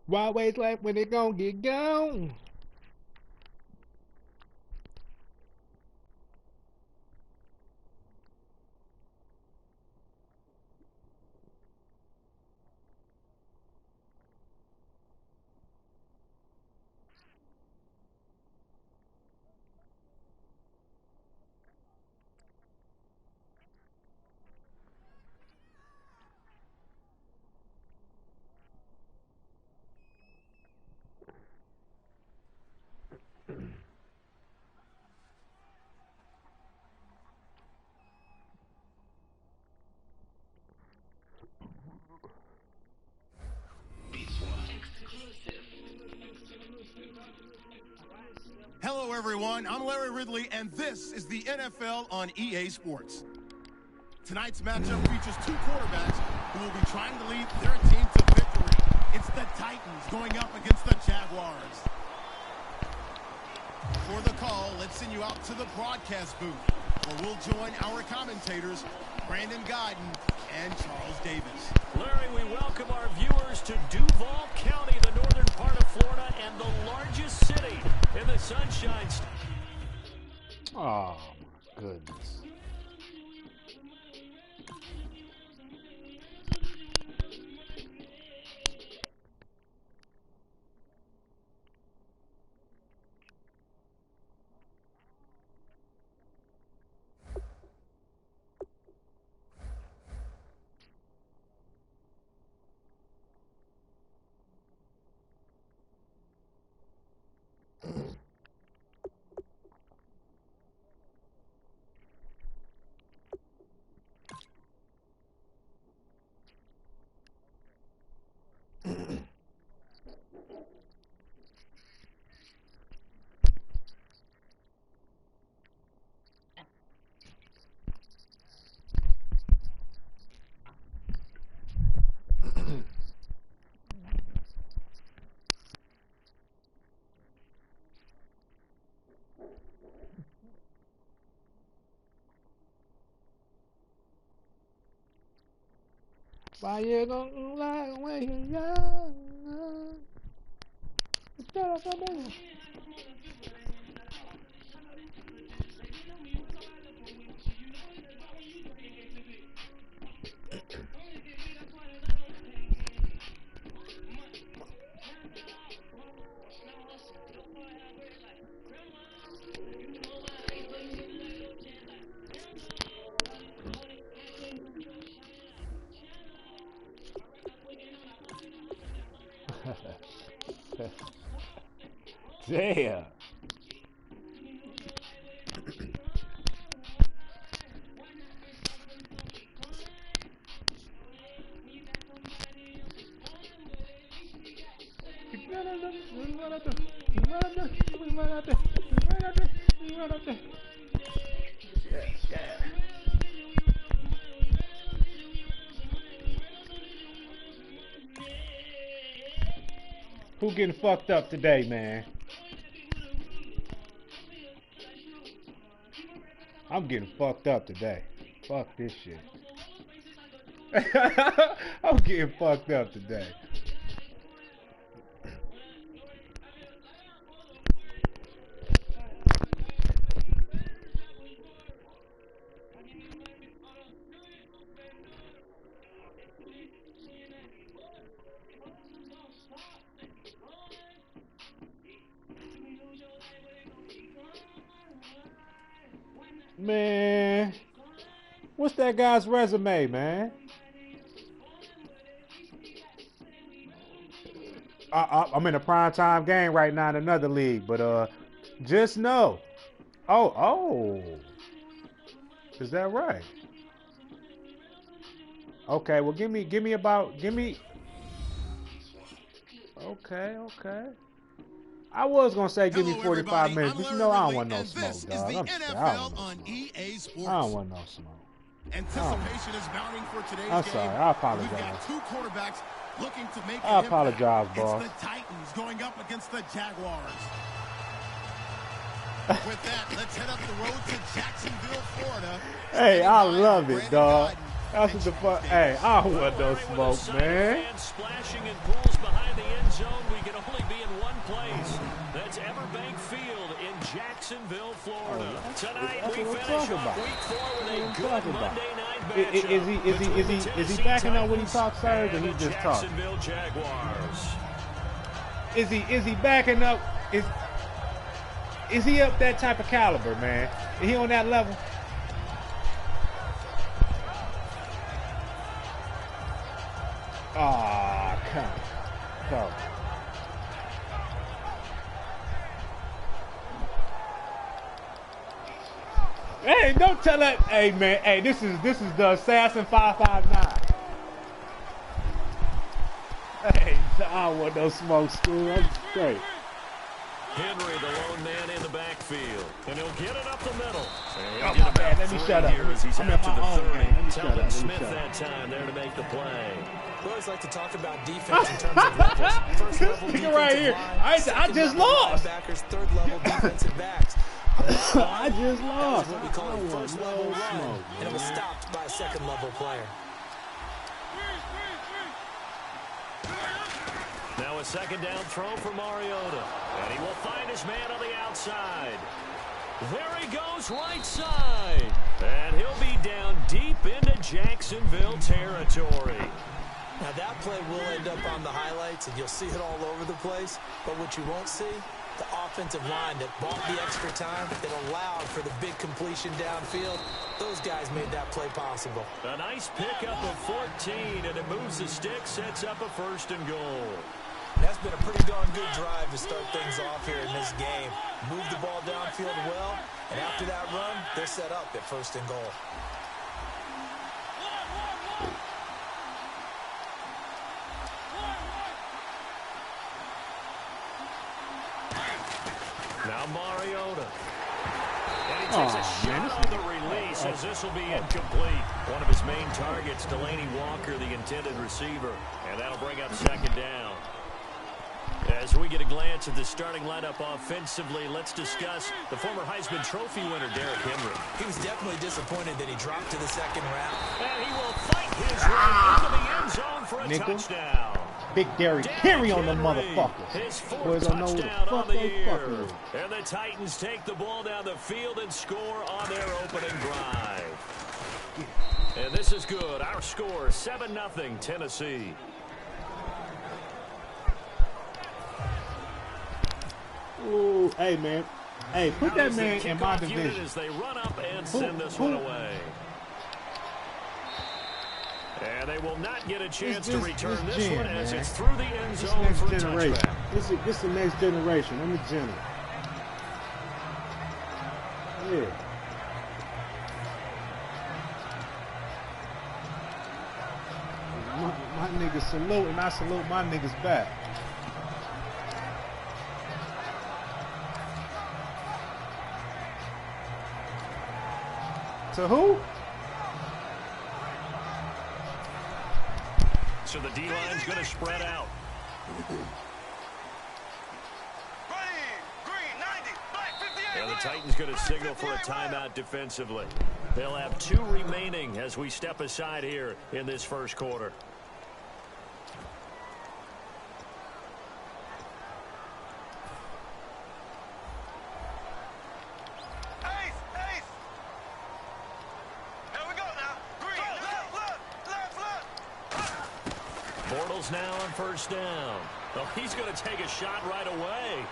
Why wait like when it gon' get gone? Hello, everyone. I'm Larry Ridley, and this is the NFL on EA Sports. Tonight's matchup features two quarterbacks who will be trying to lead their team to victory. It's the Titans going up against the Jaguars. For the call, let's send you out to the broadcast booth, where we'll join our commentators, Brandon Guyton and Charles Davis. Larry, we welcome our viewers to Duval County, the northern part of Florida, and the largest city in the Sunshine State. Oh, my goodness. Why you gonna lie when you're young? Damn. Who getting fucked up today, man? I'm getting fucked up today. Fuck this shit. I'm getting fucked up today. Man, what's that guy's resume, man? I'm in a primetime game right now in another league, but just know. Oh, is that right? Okay, well give me. Okay. I was gonna say give me 45 minutes, but you know I don't want no smoke, dog. I'm sorry, I don't want no smoke. I don't want no smoke. Anticipation is mounting for today's game. I'm sorry, I apologize. We've got two quarterbacks looking to make I apologize, boss. It's the Titans going up against the Jaguars. With that, let's head up the road to Jacksonville, Florida. Hey, I love it, dog. That's what the fuck. Hey, I don't want no smoke, man. Splashing in pools behind inside the end zone, we can only be in one place. That's Everbank Field in Jacksonville, Florida. Tonight, we finish off Week 4 with a good Monday night matchup. Is he backing up when he talks, sir, or he just talks? Jacksonville Jaguars. Is he backing up? Is he up that type of caliber, man? Is he on that level? Ah, come on. Hey, don't tell that. Hey, man. Hey, this is the Assassin 559. Hey, I don't want no smoke, school. I'm straight. Henry, the lone man in the backfield, and he'll get it up the middle. Oh, my bad. Let me shut up. I'm at my own game. Talbot Smith that time there to make the play. We always like to talk about defense in terms of levels. First level defensive right here. line, I just lost. Linebackers, third level defensive backs. I just lost. That was what we call a first level run, and it was stopped by a second level player. Now a second down throw for Mariota, and he will find his man on the outside. There he goes, right side, and he'll be down deep into Jacksonville territory. Now that play will end up on the highlights, and you'll see it all over the place. But what you won't see, the offensive line that bought the extra time, that allowed for the big completion downfield. Those guys made that play possible. A nice pickup of 14, and it moves the stick, sets up a 1st and goal. That's been a pretty darn good drive to start things off here in this game. Move the ball downfield well, and after that run, they're set up at 1st and goal. Now Mariota. And he takes a shot on the release as this will be incomplete. One of his main targets, Delaney Walker, the intended receiver. And that'll bring up 2nd down. As we get a glance at the starting lineup offensively, let's discuss the former Heisman Trophy winner, Derrick Henry. He was definitely disappointed that he dropped to the 2nd round. And he will fight his way into the end zone for a touchdown. Big Derrick Henry on the motherfuckers. His 4th Boys don't know who the touchdown fuck on the they year. fucking. And the Titans take the ball down the field and score on their opening drive. And this is good. Our score, 7-0 Tennessee. Ooh, hey, man. Hey, put that man in my division. As they run up and send this one away. And they will not get a chance to return this one as it's through the end zone for a touchback. This is the next generation. I'm a general. Yeah. My niggas salute, and I salute my niggas back. To who? So the D-line's going to spread out. And the Titans going to signal for a timeout defensively. They'll have 2 remaining as we step aside here in this 1st quarter. Now on 1st down. Well, he's going to take a shot right away.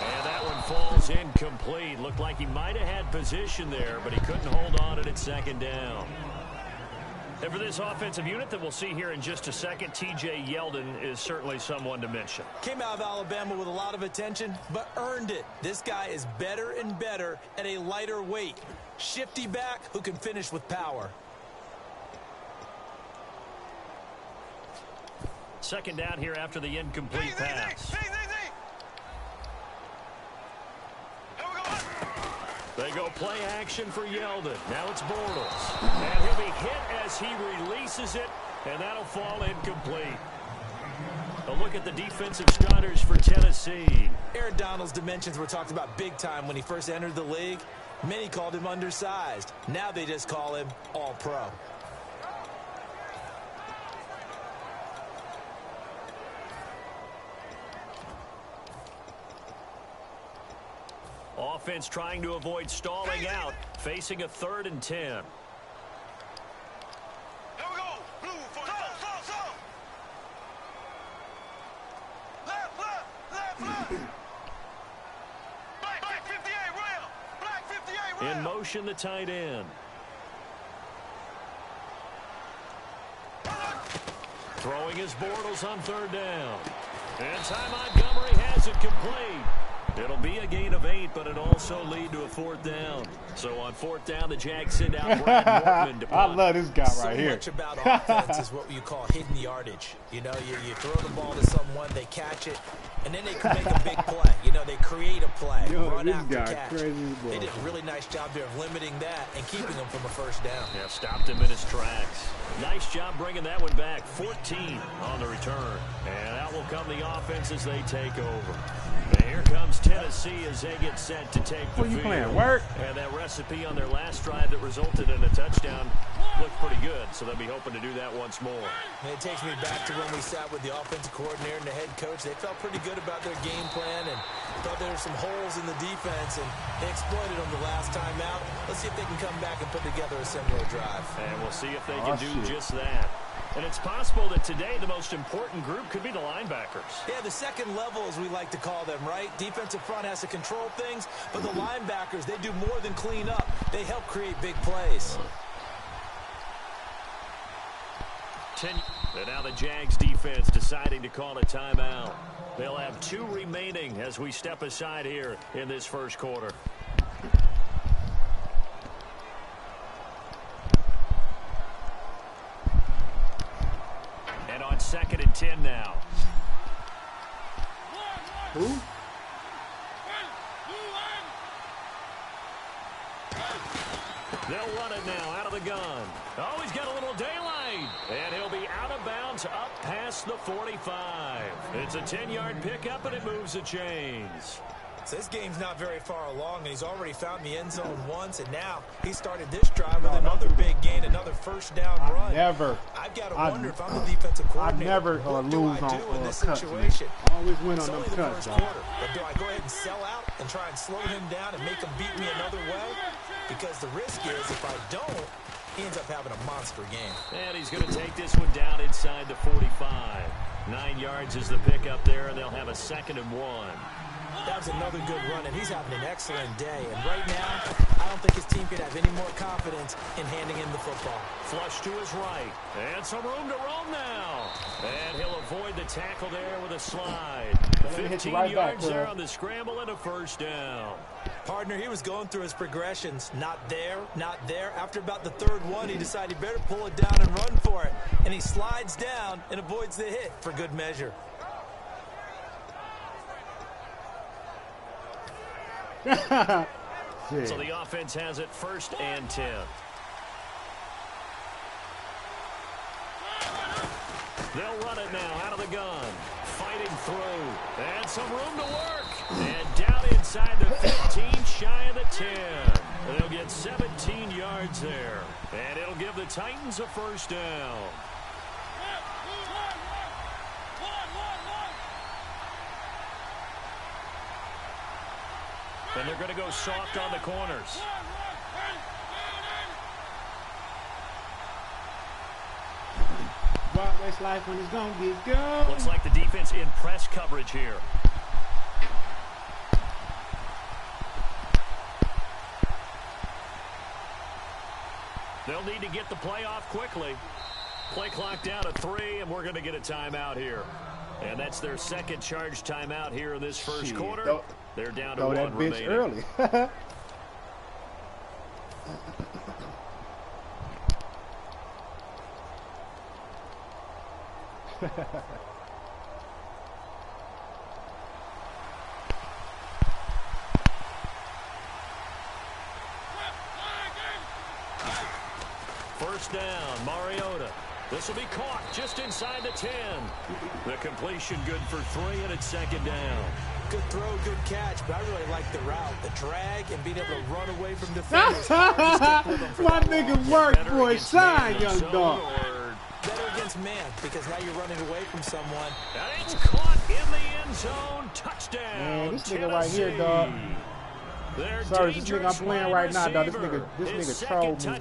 And that one falls incomplete. Looked like he might have had position there, but he couldn't hold on it at 2nd down. And for this offensive unit that we'll see here in just a second, T.J. Yeldon is certainly someone to mention. Came out of Alabama with a lot of attention, but earned it. This guy is better and better at a lighter weight. Shifty back who can finish with power. 2nd down here after the incomplete pass. They go play action for Yeldon. Now it's Bortles. And he'll be hit as he releases it, and that'll fall incomplete. A look at the defensive starters for Tennessee. Aaron Donald's dimensions were talked about big time when he first entered the league. Many called him undersized. Now they just call him all-pro. Offense trying to avoid stalling out, facing a 3rd and 10. Here we go. Blue for the Left. Black 58, Will. Black 58, Will. In motion, the tight end. Throwing his Bortles on 3rd down. And Ty Montgomery has it complete. It'll be a gain of 8, but it also lead to a 4th down. So on 4th down, the Jags send out Brad Mortman to punt. I love this guy right here. So much about offense is what you call hidden yardage. You know, you throw the ball to someone, they catch it, and then they can make a big play. You know, they create a play, run after catch. They did a really nice job there of limiting that and keeping them from a 1st down. Yeah, stopped him in his tracks. Nice job bringing that one back. 14 on the return. And out will come the offense as they take over. And here comes Tennessee as they get set to take the field. What are you playing, work? And that recipe on their last drive that resulted in a touchdown looked pretty good, so they'll be hoping to do that once more. And it takes me back to when we sat with the offensive coordinator and the head coach. They felt pretty good about their game plan and thought there were some holes in the defense, and they exploited them the last time out. Let's see if they can come back and put together a similar drive. And we'll see if they can do just that. And it's possible that today the most important group could be the linebackers. Yeah, the second level, as we like to call them, right? Defensive front has to control things, but the linebackers, they do more than clean up. They help create big plays. And now the Jags defense deciding to call a timeout. They'll have 2 remaining as we step aside here in this first quarter. And on 2nd and 10 now. Who? They'll run it now out of the gun. Oh, he's got a little daylight. And he'll be out of bounds up past the 45. It's a 10-yard pickup, and it moves the chains. So this game's not very far along, and he's already found the end zone once, and now he started this drive with another big gain, another 1st down run. I've got to wonder if I'm the defensive coordinator. I never what do lose I on do in this cuts. situation? Always win on them It's only the cuts, first quarter, but do I go ahead and sell out and try and slow him down and make him beat me another way? Because the risk is if I don't, he ends up having a monster game. And he's going to take this one down inside the 45. 9 yards is the pickup there, and they'll have a 2nd and 1. That was another good run, and he's having an excellent day. And right now, I don't think his team could have any more confidence in handing him the football. Flush to his right. And some room to roam now. And he'll avoid the tackle there with a slide. 15 yards there on the scramble and a 1st down. Partner, he was going through his progressions. Not there, not there. After about the 3rd one, he decided he better pull it down and run for it. And he slides down and avoids the hit for good measure. So the offense has it 1st and 10. They'll run it now out of the gun. Fighting through. And some room to work. And down inside the 15, shy of the 10. They'll get 17 yards there. And it'll give the Titans a 1st down. And they're going to go soft on the corners. Wild West life when it's going to get going. Looks like the defense in press coverage here. They'll need to get the play off quickly. Play clock down to 3, and we're going to get a timeout here. And that's their 2nd charge timeout here in this first quarter. They're down to 1 that bitch remaining. Early. First down, Mariota. This will be caught just inside the 10. The completion good for 3, and it's 2nd down. Good throw, good catch, but I really like the route, the drag, and being able to run away from defenders. My nigga work for a shine, young dog. Better against man, because now you're running away from someone. And it's caught in the end zone. Touchdown, Man, this nigga Tennessee. right here, dog. Sorry, this nigga I'm playing right now, dog. This nigga trolled me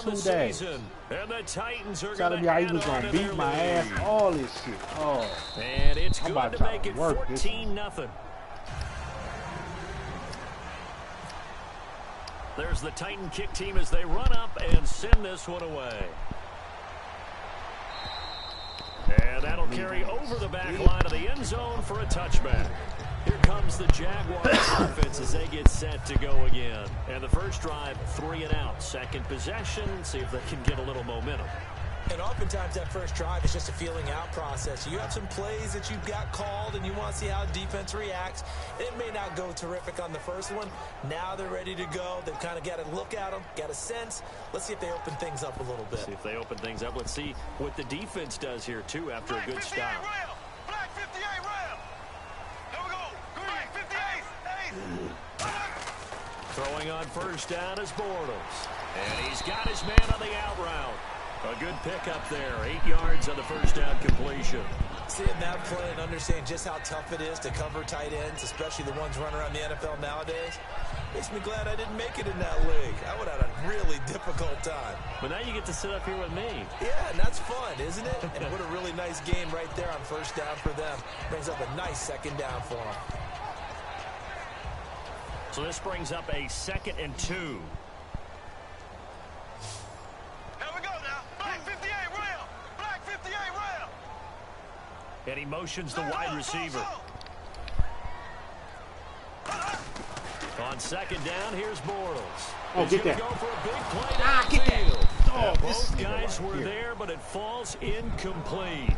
for 2 days. And the Titans are telling me how he was gonna beat my ass, all this shit. Oh, and it's I'm good about to make it work 14-0. There's the Titan kick team as they run up and send this one away. And that'll carry over the back line of the end zone for a touchback. Here comes the Jaguars offense as they get set to go again. And the first drive, 3 and out. Second possession, see if they can get a little momentum. And oftentimes that first drive is just a feeling out process. You have some plays that you've got called and you want to see how defense reacts. It may not go terrific on the first one. Now they're ready to go. They've kind of got to look at them, got a sense. Let's see if they open things up a little bit. See if they open things up. Let's see what the defense does here, too, after a good stop. Black 58 rail. Here we go. Green 58. Throwing on first down is Bortles. And he's got his man on the out route. A good pickup there. 8 yards on the first down completion. Seeing that play and understanding just how tough it is to cover tight ends, especially the ones running around the NFL nowadays, makes me glad I didn't make it in that league. I would have had a really difficult time. But now you get to sit up here with me. Yeah, and that's fun, isn't it? And what a really nice game right there on first down for them. Brings up a nice second down for them. So this brings up a 2nd and 2. And he motions the wide receiver. On second down, here's Bortles. Oh, get that. Go for a big play downfield. Oh, both guys were there, but it falls incomplete.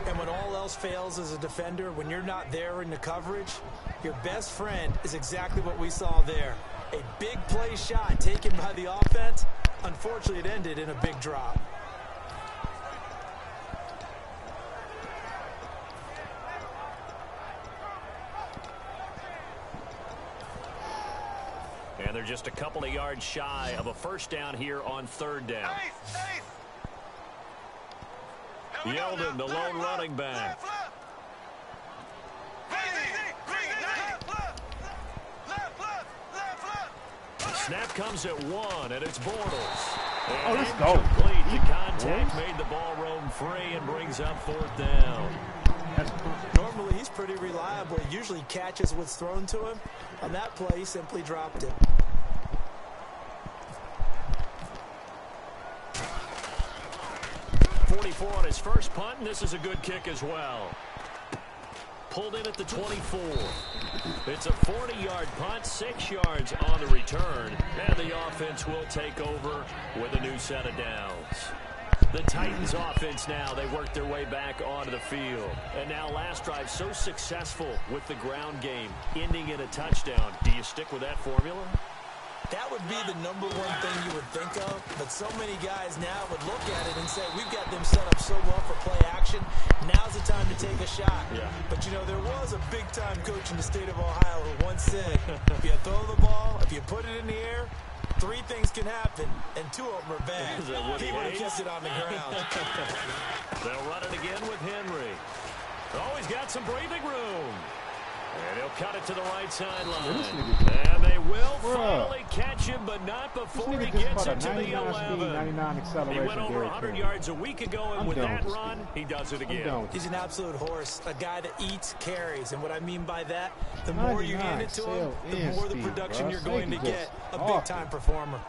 And when all else fails as a defender, when you're not there in the coverage, your best friend is exactly what we saw there. A big play shot taken by the offense. Unfortunately, it ended in a big drop. And they're just a couple of yards shy of a first down here on third down. Yeldon, the lone running back. Snap comes at 1, and it's Bortles. Oh, let's go. The contact made the ball roam free and brings up 4th down. Normally, he's pretty reliable. He usually catches what's thrown to him. On that play, he simply dropped it. On his first punt, and this is a good kick as well. Pulled in at the 24. It's a 40-yard punt, 6 yards on the return, and the offense will take over with a new set of downs. The Titans offense now, they work their way back onto the field. And now last drive so successful with the ground game, ending in a touchdown. Do you stick with that formula? That would be the number one thing you would think of, but so many guys now would look at it and say, we've got them set up so well for play action, now's the time to take a shot. Yeah. But, you know, there was a big-time coach in the state of Ohio who once said, if you throw the ball, if you put it in the air, 3 things can happen, and 2 of them are bad. He would have kept it on the ground. They'll run it again with Henry. Oh, he's got some breathing room. And he'll cut it to the right sideline. And they will finally catch him, but not before he gets into the 11. He went over 100 yards a week ago, and with that run, he does it again. He's an absolute horse, a guy that eats carries. And what I mean by that, the more you hand it to him, the more the production you're going to get. A big-time performer.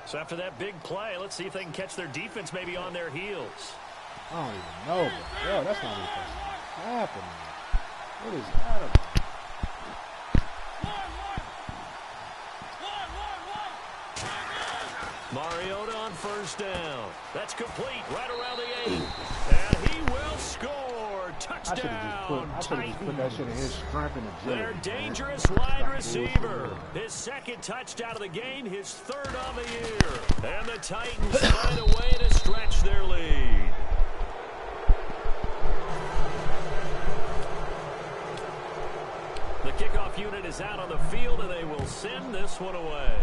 So after that big play, let's see if they can catch their defense maybe on their heels. I don't even know, but yo, that's not even happening. What is that? Mariota on first down. That's complete right around the 8. And he will score. Touchdown, I should have just put that shit in his strength in the gym. Their dangerous wide receiver. His 2nd touchdown of the game, his 3rd on the year. And the Titans find a way to stretch their lead. The kickoff unit is out on the field, and they will send this one away.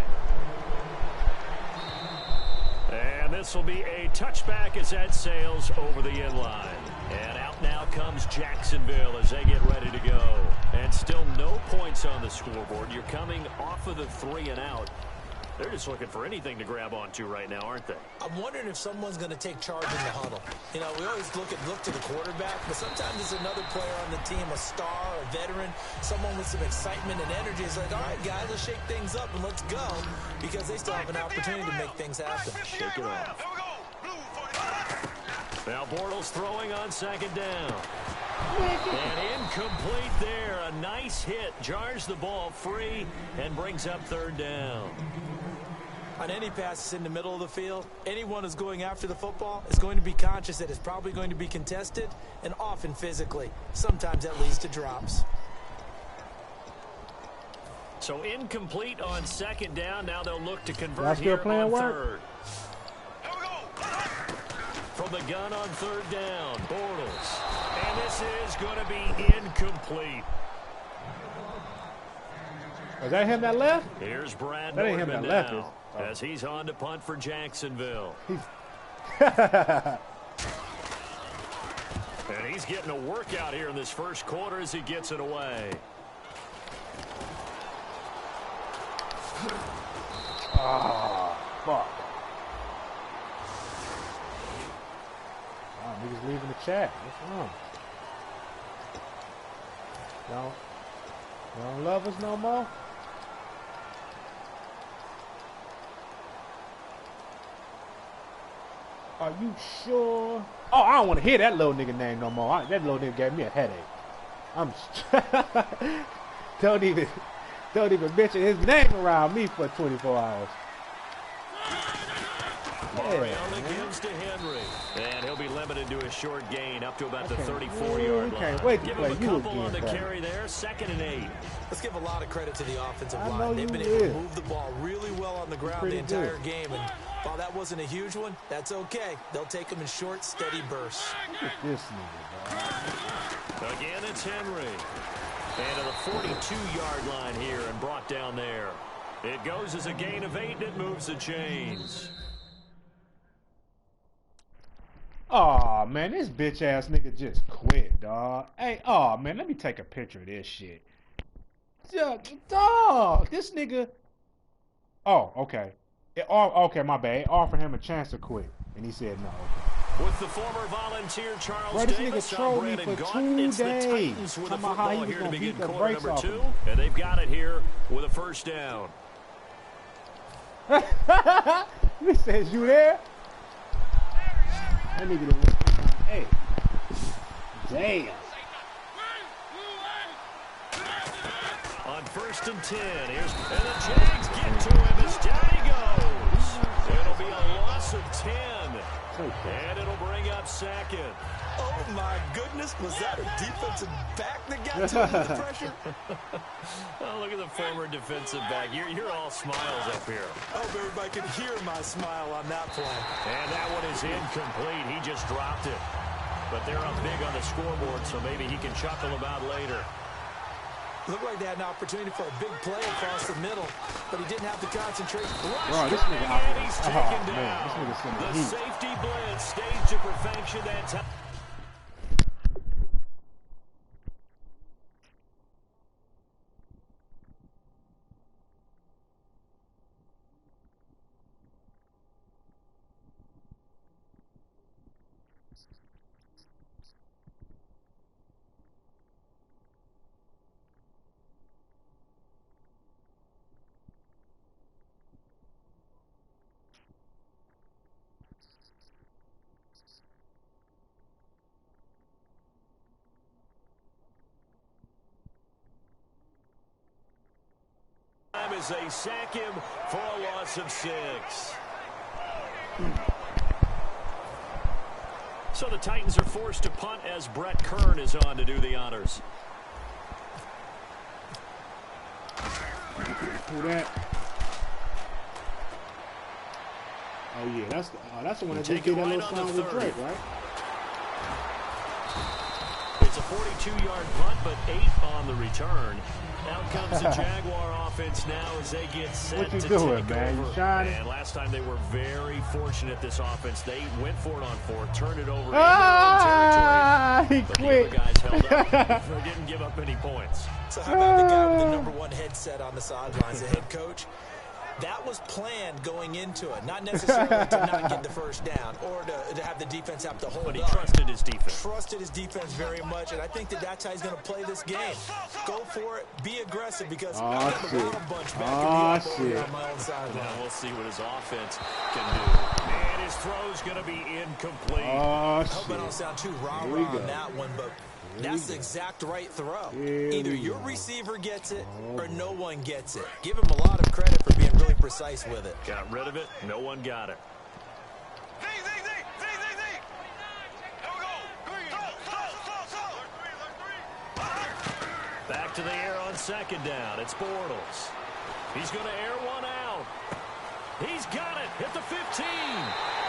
And this will be a touchback as that sails over the end line. And out now comes Jacksonville as they get ready to go. And still no points on the scoreboard. You're coming off of the 3 and out. They're just looking for anything to grab onto right now, aren't they? I'm wondering if someone's going to take charge in the huddle. You know, we always look to the quarterback, but sometimes it's another player on the team, a star, a veteran, someone with some excitement and energy. It's like, all right, guys, let's shake things up and let's go, because they still have an opportunity to make things happen. Shake it off. Now Bortles throwing on 2nd down. And incomplete there. A nice hit. Jars the ball free and brings up 3rd down. On any passes in the middle of the field, anyone who's going after the football is going to be conscious that it's probably going to be contested, and often physically. Sometimes that leads to drops. So incomplete on 2nd down. Now they'll look to convert still here playing on work? 3rd. From the gun on 3rd down, Bortles. And this is going to be incomplete. Is that him that left? Here's Brad That ain't him Nortman that left, now, as he's on to punt for Jacksonville. And he's getting a workout here in this first quarter as he gets it away. Oh, fuck. Oh, niggas leaving the chat. What's wrong? Y'all don't love us no more? Are you sure? Oh, I don't want to hear that little nigga name no more. That little nigga gave me a headache. I'm don't even mention his name around me for 24 hours. Mariota gives to Henry, and he'll be limited to a short gain up to about the 34-yard line. Can't wait to Give play him a you couple again, on the buddy. carry there, 2nd and 8. Let's give a lot of credit to the offensive I know line. They've you been able to will. move the ball really well on the ground the Pretty entire good. game. And while that wasn't a huge one, that's okay. They'll take them in short, steady bursts. Look at this nigga, dog. Again, it's Henry. And to the 42-yard line here and brought down there. It goes as a gain of 8, and it moves the chains. Aw, man, this bitch ass nigga just quit, dog. Hey, aw, man, let me take a picture of this shit. Yeah, dog, this nigga. Oh, okay. Okay, my bad. It offered him a chance to quit, and he said no. Okay. With the former Volunteer Charles Bro, this Davis nigga trolled me Brandon for Gaudin, 2 it's the days. Titans with the Talking about how he football was here to gonna begin beat the quarter brakes number off 2, him. and they've got it here with a 1st down. He says, you there? That nigga done went, hey. Damn. On 1st and 10, and the Jags get to him as down he goes. It'll be a loss of 10, and it'll bring up 2nd. Oh, my goodness. Was that a defensive back that got to him with the pressure? Oh, look at the former defensive back. You're all smiles up here. I hope everybody could hear my smile on that play. And that one is incomplete. He just dropped it. But they're up big on the scoreboard, so maybe he can chuckle about later. Looked like they had an opportunity for a big play across the middle, but he didn't have to concentrate. Bro, this nigga out And there. he's Oh, taken man, down. this nigga sending The heat. safety blitz staged to perfection that time. Time as they sack him for a loss of 6. So the Titans are forced to punt as Brett Kern is on to do the honors. Who that? Oh yeah, that's the one that just did that little song with Drake, right? It's a 42-yard punt, but 8 on the return. Out comes the Jaguar offense now as they get set to doing, take man? over. You shining? And last time they were very fortunate, this offense. They went for it on 4, turned it over in their Ah, own territory. he But quit. the other guys held up. They didn't give up any points. So how about the guy with the number 1 headset on the sidelines, the head coach? That was planned going into it, not necessarily to not get the first down or to have the defense have to hold But he up. trusted his defense. Trusted his defense very much, and I think that's how he's going to play this game. Go for it, be aggressive, because I've got the Wild bunch back in the arm on my own sideline. Now we'll see what his offense can do. And his throw's going to be incomplete. Oh, I hope I don't sound too rah-rah on that one, but that's the exact right throw. Either your receiver gets it or no one gets it. Give him a lot of credit for being really precise with it. Got rid of it. No one got it. Back to the air on second down. It's Bortles. He's going to air one out. He's got it at the 15.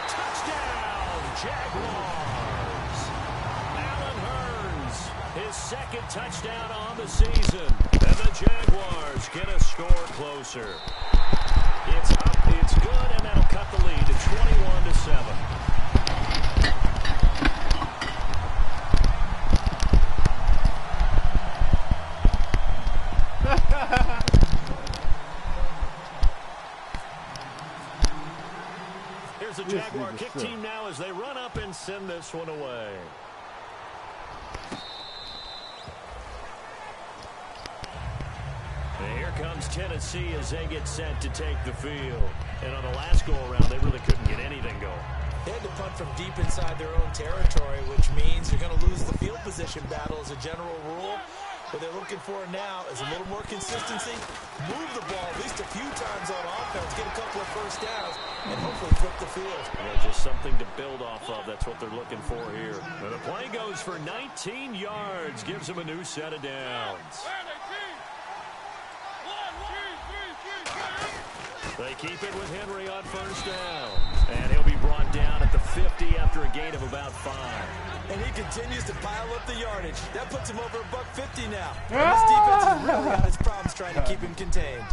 Touchdown, Jaguars. Allen Hurns, his second touchdown on the season. And the Jaguars get a score closer. It's up, it's good, and that'll cut the lead to 21-7. Here's the Jaguar kick team now as they run up and send this one away. And here comes Tennessee as they get set to take the field. And on the last go-around, they really couldn't get anything going. They had to punt from deep inside their own territory, which means you're going to lose the field position battle as a general rule. What they're looking for now is a little more consistency, move the ball at least a few times on offense, get a couple of first downs, and hopefully flip the field. Yeah, just something to build off of. That's what they're looking for here. And the play goes for 19 yards, gives them a new set of downs. They keep it with Henry on first down. And he'll be brought down at the 50 after a gain of about 5. And he continues to pile up the yardage. That puts him over $150 now. And this defense has really got its problems trying to keep him contained.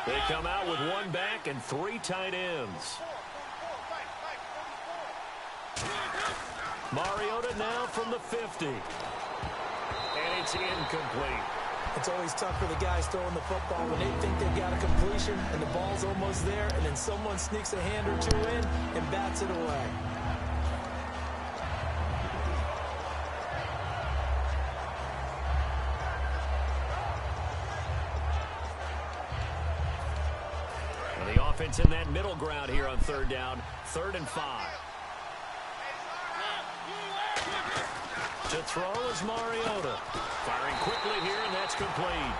They come out with 1 back and 3 tight ends. Mariota now from the 50. And it's incomplete. It's always tough for the guys throwing the football when they think they've got a completion and the ball's almost there, and then someone sneaks a hand or 2 in and bats it away. And the offense in that middle ground here on third down, 3rd and 5. To throw is Mariota. Firing quickly here, and that's complete.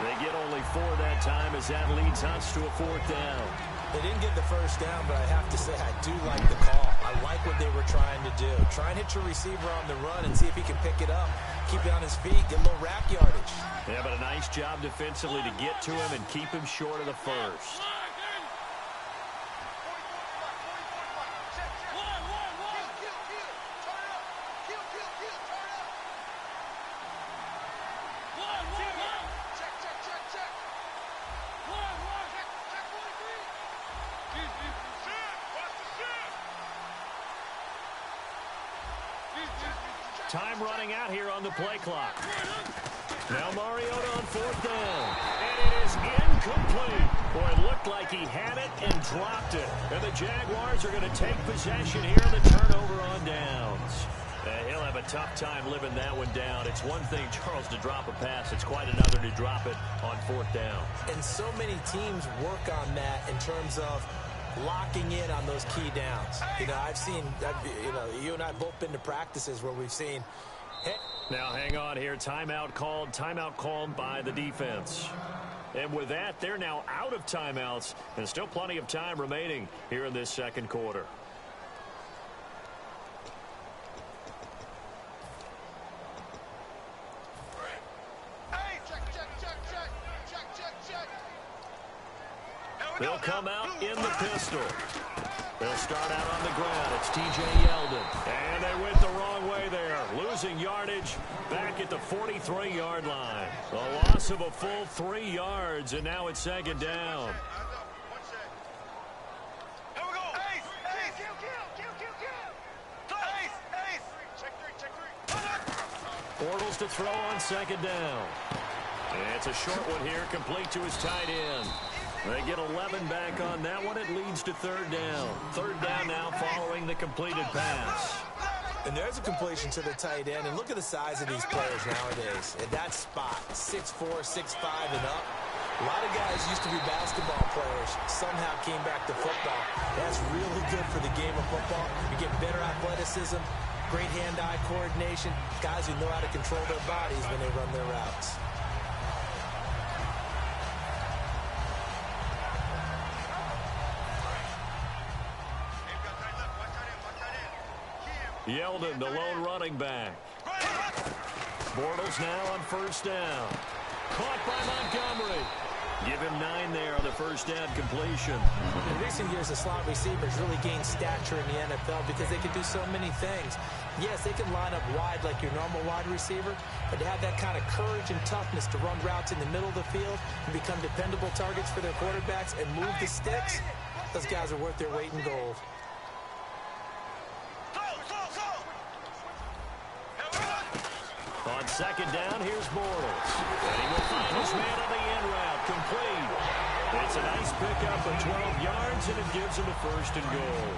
They get only 4 that time as that leads us to a 4th down. They didn't get the first down, but I have to say I do like the call. I like what they were trying to do. Try and hit your receiver on the run and see if he can pick it up. Keep it on his feet, get a little rack yardage. Yeah, but a nice job defensively to get to him and keep him short of the first. Time running out here on the play clock. Now Mariota on 4th down. And it is incomplete. Boy, it looked like he had it and dropped it. And the Jaguars are going to take possession here in the turnover on downs. He'll have a tough time living that one down. It's one thing, Charles, to drop a pass. It's quite another to drop it on 4th down. And so many teams work on that in terms of locking in on those key downs. You know, I've seen, you and I both been to practices where we've seen. Now hang on here. Timeout called by the defense. And with that, they're now out of timeouts and still plenty of time remaining here in this second quarter. They'll come out in the pistol. They'll start out on the ground. It's T.J. Yeldon. And they went the wrong losing yardage back at the 43-yard line. A loss of a full 3 yards, and now it's second down. Bortles to throw on second down. And it's a short one here, complete to his tight end. They get 11 back on that one. It leads to third down. Third down now following the completed pass. And there's a completion to the tight end. And look at the size of these players nowadays. At that spot, 6'4", 6'5", and up. A lot of guys used to be basketball players, somehow came back to football. That's really good for the game of football. You get better athleticism, great hand-eye coordination, guys who know how to control their bodies when they run their routes. Yeldon, the lone running back. Bortles now on first down. Caught by Montgomery. Give him 9 there on the first down completion. In recent years, the slot receivers really gained stature in the NFL because they can do so many things. Yes, they can line up wide like your normal wide receiver, but to have that kind of courage and toughness to run routes in the middle of the field and become dependable targets for their quarterbacks and move the sticks, those guys are worth their weight in gold. On second down, here's Bortles. And he will find his man on the end route, complete. It's a nice pickup of 12 yards, and it gives him a first and goal.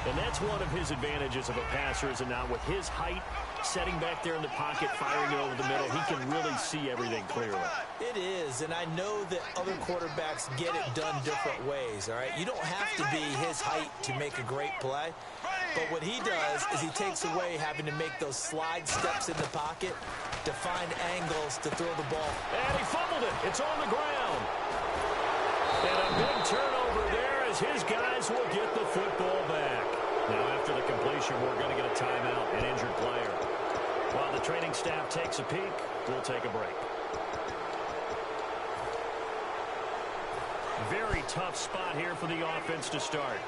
And that's one of his advantages of a passer, is it not? With his height, setting back there in the pocket, firing it over the middle, he can really see everything clearly. It is, and I know that other quarterbacks get it done different ways, all right? You don't have to be his height to make a great play. But what he does is he takes away having to make those slide steps in the pocket to find angles to throw the ball. And he fumbled it. It's on the ground. And a big turnover there as his guys will get the football back. Now after the completion, we're going to get a timeout, an injured player. While the training staff takes a peek, we'll take a break. Very tough spot here for the offense to start.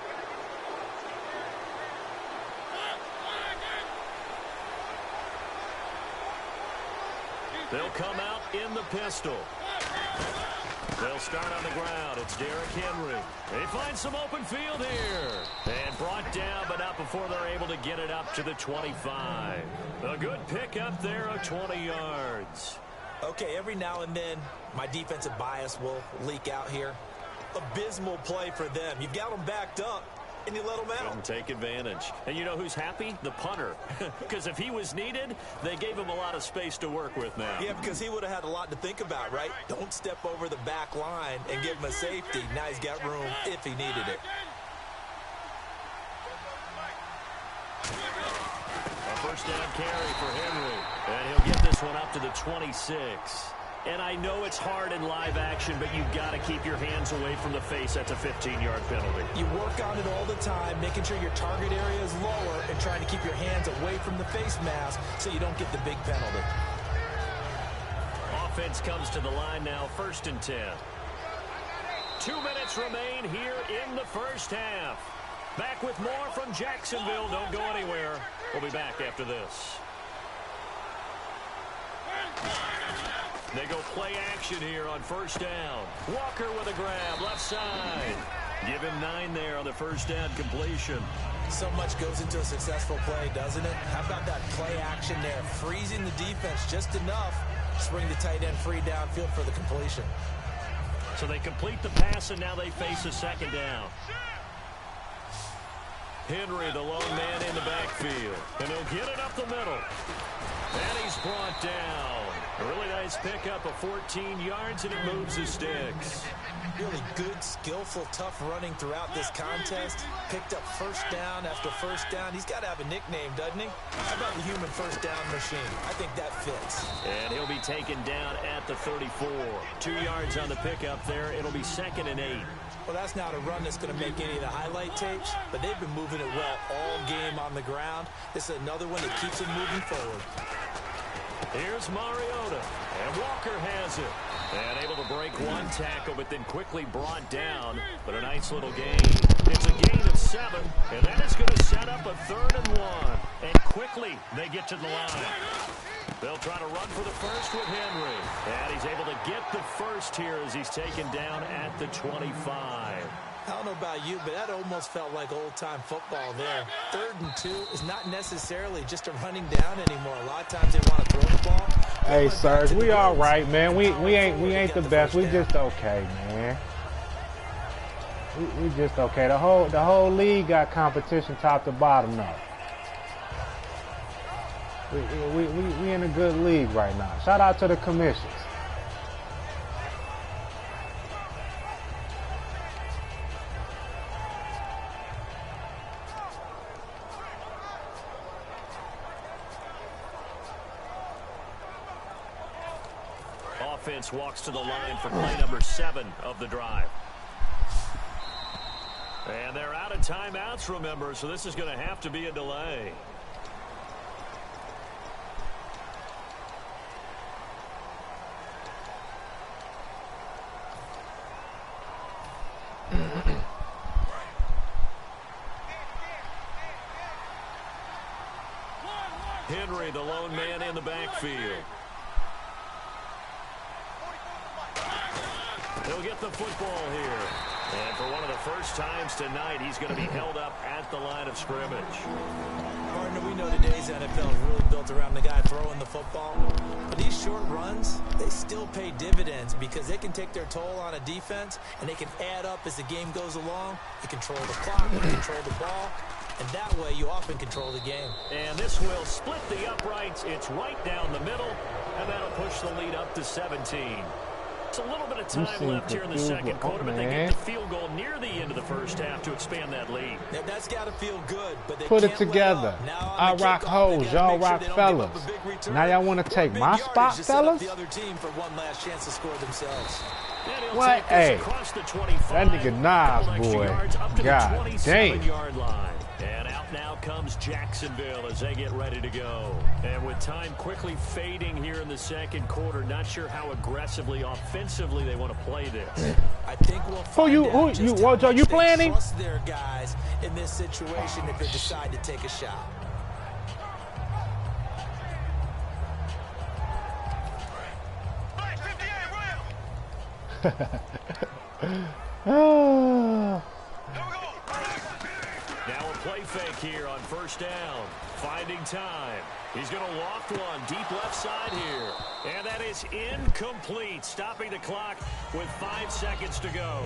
They'll come out in the pistol. They'll start on the ground. It's Derrick Henry. They find some open field here. And brought down, but not before they're able to get it up to the 25. A good pickup there of 20 yards. Okay, every now and then, my defensive bias will leak out here. Abysmal play for them. You've got them backed up, and you let them out. Couldn't take advantage. And you know who's happy? The punter. Because if he was needed, they gave him a lot of space to work with now. Yeah, because he would have had a lot to think about, right? Don't step over the back line and give him a safety. Now he's got room if he needed it. A first down carry for Henry. And he'll get this one up to the 26. And I know it's hard in live action, but you've got to keep your hands away from the face. That's a 15-yard penalty. You work on it all the time, making sure your target area is lower and trying to keep your hands away from the face mask so you don't get the big penalty. Offense comes to the line now, first and 10. 2 minutes remain here in the first half. Back with more from Jacksonville. Don't go anywhere. We'll be back after this. They go play action here on first down. Walker with a grab, left side. Give him 9 there on the first down completion. So much goes into a successful play, doesn't it? How about that play action there? Freezing the defense just enough to bring the tight end free downfield for the completion. So they complete the pass, and now they face a second down. Henry, the lone man in the backfield. And he'll get it up the middle. And he's brought down. A really nice pickup of 14 yards, and it moves the sticks. Really good, skillful, tough running throughout this contest. Picked up first down after first down. He's got to have a nickname, doesn't he? How about the human first down machine? I think that fits. And he'll be taken down at the 34. 2 yards on the pickup there. It'll be 2nd and 8. Well, that's not a run that's going to make any of the highlight tapes, but they've been moving it well all game on the ground. This is another one that keeps them moving forward. Here's Mariota, and Walker has it. And able to break one tackle, but then quickly brought down. But a nice little gain. It's a gain of 7, and that is going to set up a 3rd and 1. And quickly they get to the line. They'll try to run for the first with Henry. And he's able to get the first here as he's taken down at the 25. I don't know about you, but that almost felt like old-time football there. 3rd and 2 is not necessarily just a running down anymore. A lot of times they want to throw the ball. Hey, Serge, we all right, man. We ain't the best. We just okay, man. We just okay. The whole league got competition top to bottom now. We in a good league right now. Shout out to the commissions. Offense walks to the line for play number 7 of the drive. And they're out of timeouts, remember, so this is going to have to be a delay. Henry, the lone man in the backfield. He'll get the football here. And for one of the first times tonight, he's going to be held up at the line of scrimmage. Partner, we know today's NFL is really built around the guy throwing the football. But these short runs, they still pay dividends because they can take their toll on a defense, and they can add up as the game goes along. You control the clock, you control the ball, and that way you often control the game. And this will split the uprights. It's right down the middle, and that'll push the lead up to 17. It's a little bit of time left here in the second quarter, but they get the field goal near the end of the first half to expand that lead. Now, that's got to feel good, but they Put can't it together. I rock hoes, y'all rock fellas. Now y'all want to take my spot, fellas? The other team for one last chance to score themselves. What? Hey, that nigga Nas, boy. God damn. And out now comes Jacksonville as they get ready to go. And with time quickly fading here in the second quarter, not sure how aggressively, offensively they want to play this. I think we'll find Wojo, you planning? Trust their guys in this situation if they decide to take a shot. Oh. Now a play fake here on first down. Finding time. He's going to loft one deep left side here. And that is incomplete. Stopping the clock with 5 seconds to go.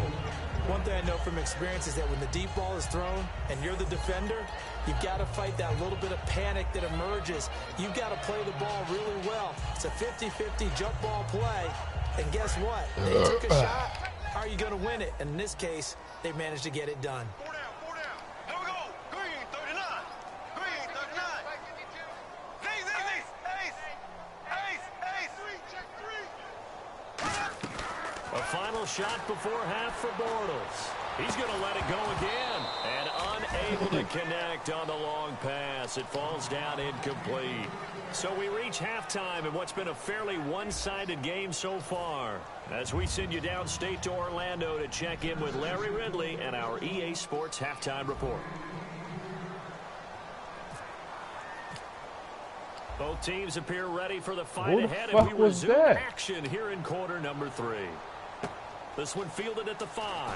One thing I know from experience is that when the deep ball is thrown and you're the defender, you've got to fight that little bit of panic that emerges. You've got to play the ball really well. It's a 50-50 jump ball play. And guess what? They took a shot. How are you going to win it? And in this case, they managed to get it done. A final shot before half for Bortles. He's going to let it go again. And unable to connect on the long pass. It falls down incomplete. So we reach halftime in what's been a fairly one-sided game so far. As we send you downstate to Orlando to check in with Larry Ridley and our EA Sports Halftime Report. Both teams appear ready for the fight ahead, and we resume action here in quarter number 3. This one fielded at the 5.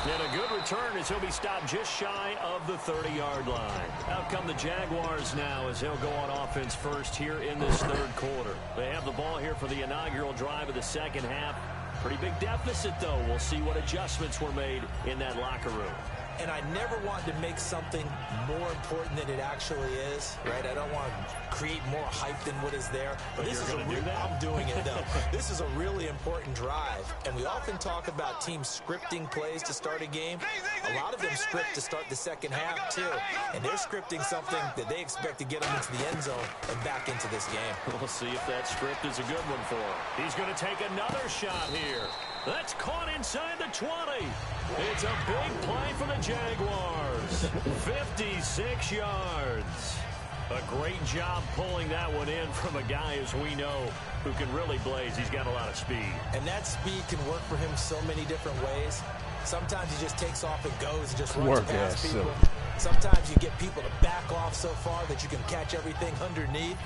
And a good return as he'll be stopped just shy of the 30-yard line. Out come the Jaguars now as they'll go on offense first here in this third quarter. They have the ball here for the inaugural drive of the second half. Pretty big deficit, though. We'll see what adjustments were made in that locker room. And I never want to make something more important than it actually is, right? I don't want to create more hype than what is there. But this is I'm doing it, though. This is a really important drive. And we often talk about teams scripting plays to start a game. A lot of them script to start the second half, too. And they're scripting something that they expect to get them into the end zone and back into this game. We'll see if that script is a good one for him. He's going to take another shot here. That's caught inside the 20. It's a big play for the Jaguars. 56 yards. A great job pulling that one in from a guy, as we know, who can really blaze. He's got a lot of speed. And that speed can work for him so many different ways. Sometimes he just takes off and goes and just runs Work past ass people. silly. Sometimes you get people to back off so far that you can catch everything underneath.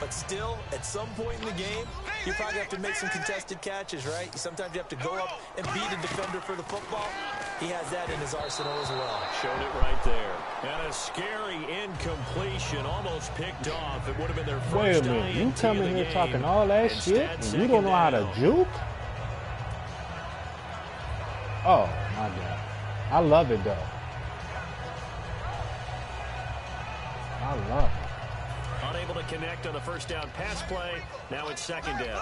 But still, at some point in the game, you probably have to make some contested catches, right? Sometimes you have to go up and beat a defender for the football. He has that in his arsenal as well. Showed it right there. And a scary incompletion, almost picked off. It would have been their first. Wait a minute, you come in here talking all that shit and you don't know how to juke? Oh my God. I love it though. I love it. Unable to connect on the first down pass play. Now it's second down.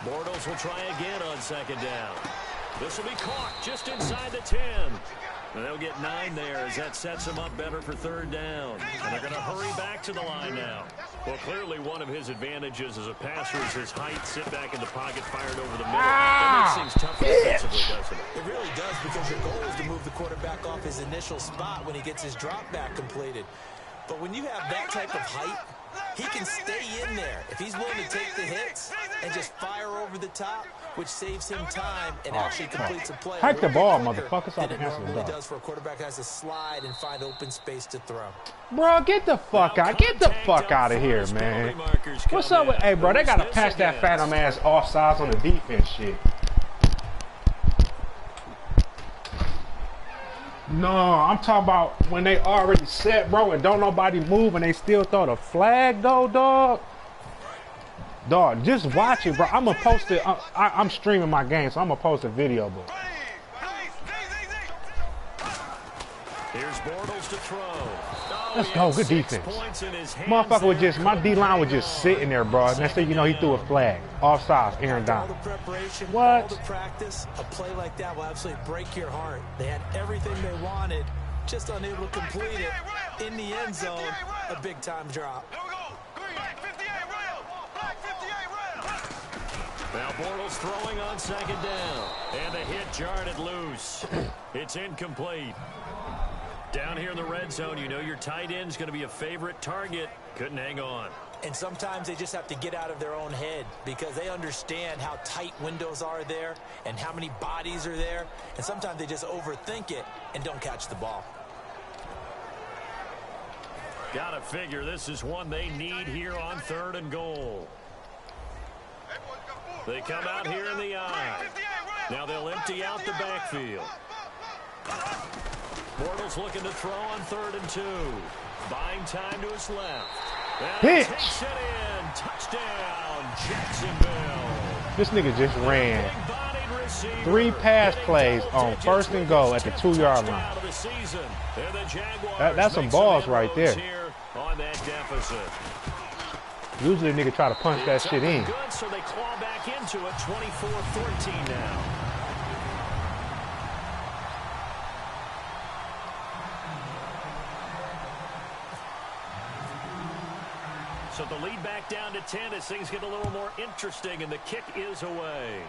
Bortles will try again on second down. This will be caught just inside the 10. And they'll get 9 there as that sets them up better for third down. And they're going to hurry back to the line now. Well, clearly one of his advantages as a passer is his height. Sit back in the pocket, fired over the middle. That makes things tough defensively, doesn't it? It really does, because your goal is to move the quarterback off his initial spot when he gets his drop back completed. But when you have that type of height, he can stay in there if he's willing to take the hits and just fire over the top, which saves him time and actually completes a play. Hike the ball, motherfucker, so I can it answer the normally dog. does for a quarterback that has to slide and find open space to throw. Bro, get the fuck out. Get the fuck out of here, man. What's up with, hey, bro, they got to patch that phantom ass offsides on the defense shit. No, I'm talking about when they already set, bro, and don't nobody move and they still throw the flag, though, dog. Dog, just watch it, bro. I'm going to post it. I'm streaming my game, so I'm going to post a video, bro. Here's Bortles to throw. Oh, Let's go. Good defense. Motherfucker was just, my D-line was just sitting there, bro. Next thing you know, he threw a flag. Offsides, Aaron All Donald. the preparation, What? all the practice, a play like that will absolutely break your heart. They had everything they wanted, just unable to complete it. In the end zone, a big-time drop. Now Bortles throwing on second down. And the hit jarred it loose. It's incomplete. Down here in the red zone, you know your tight end's going to be a favorite target. Couldn't hang on. And sometimes they just have to get out of their own head because they understand how tight windows are there and how many bodies are there. And sometimes they just overthink it and don't catch the ball. Gotta figure this is one they need here on 3rd and goal. They come out here in the eye. Now they'll empty out the backfield. Bortles looking to throw on 3rd and 2. Buying time to his left. Pitch. Takes it in. Touchdown, Jacksonville. This nigga just ran Big-bodied receiver. 3 pass plays on Digits 1st and goal at the 2-yard line. touchdown of the season. And the Jaguars That's some make balls some right there. inroads here on that deficit. Usually a nigga try to punch that It's shit up in. Good, so they claw back into it. 24-14 now. So the lead back down to 10 as things get a little more interesting, and the kick is away.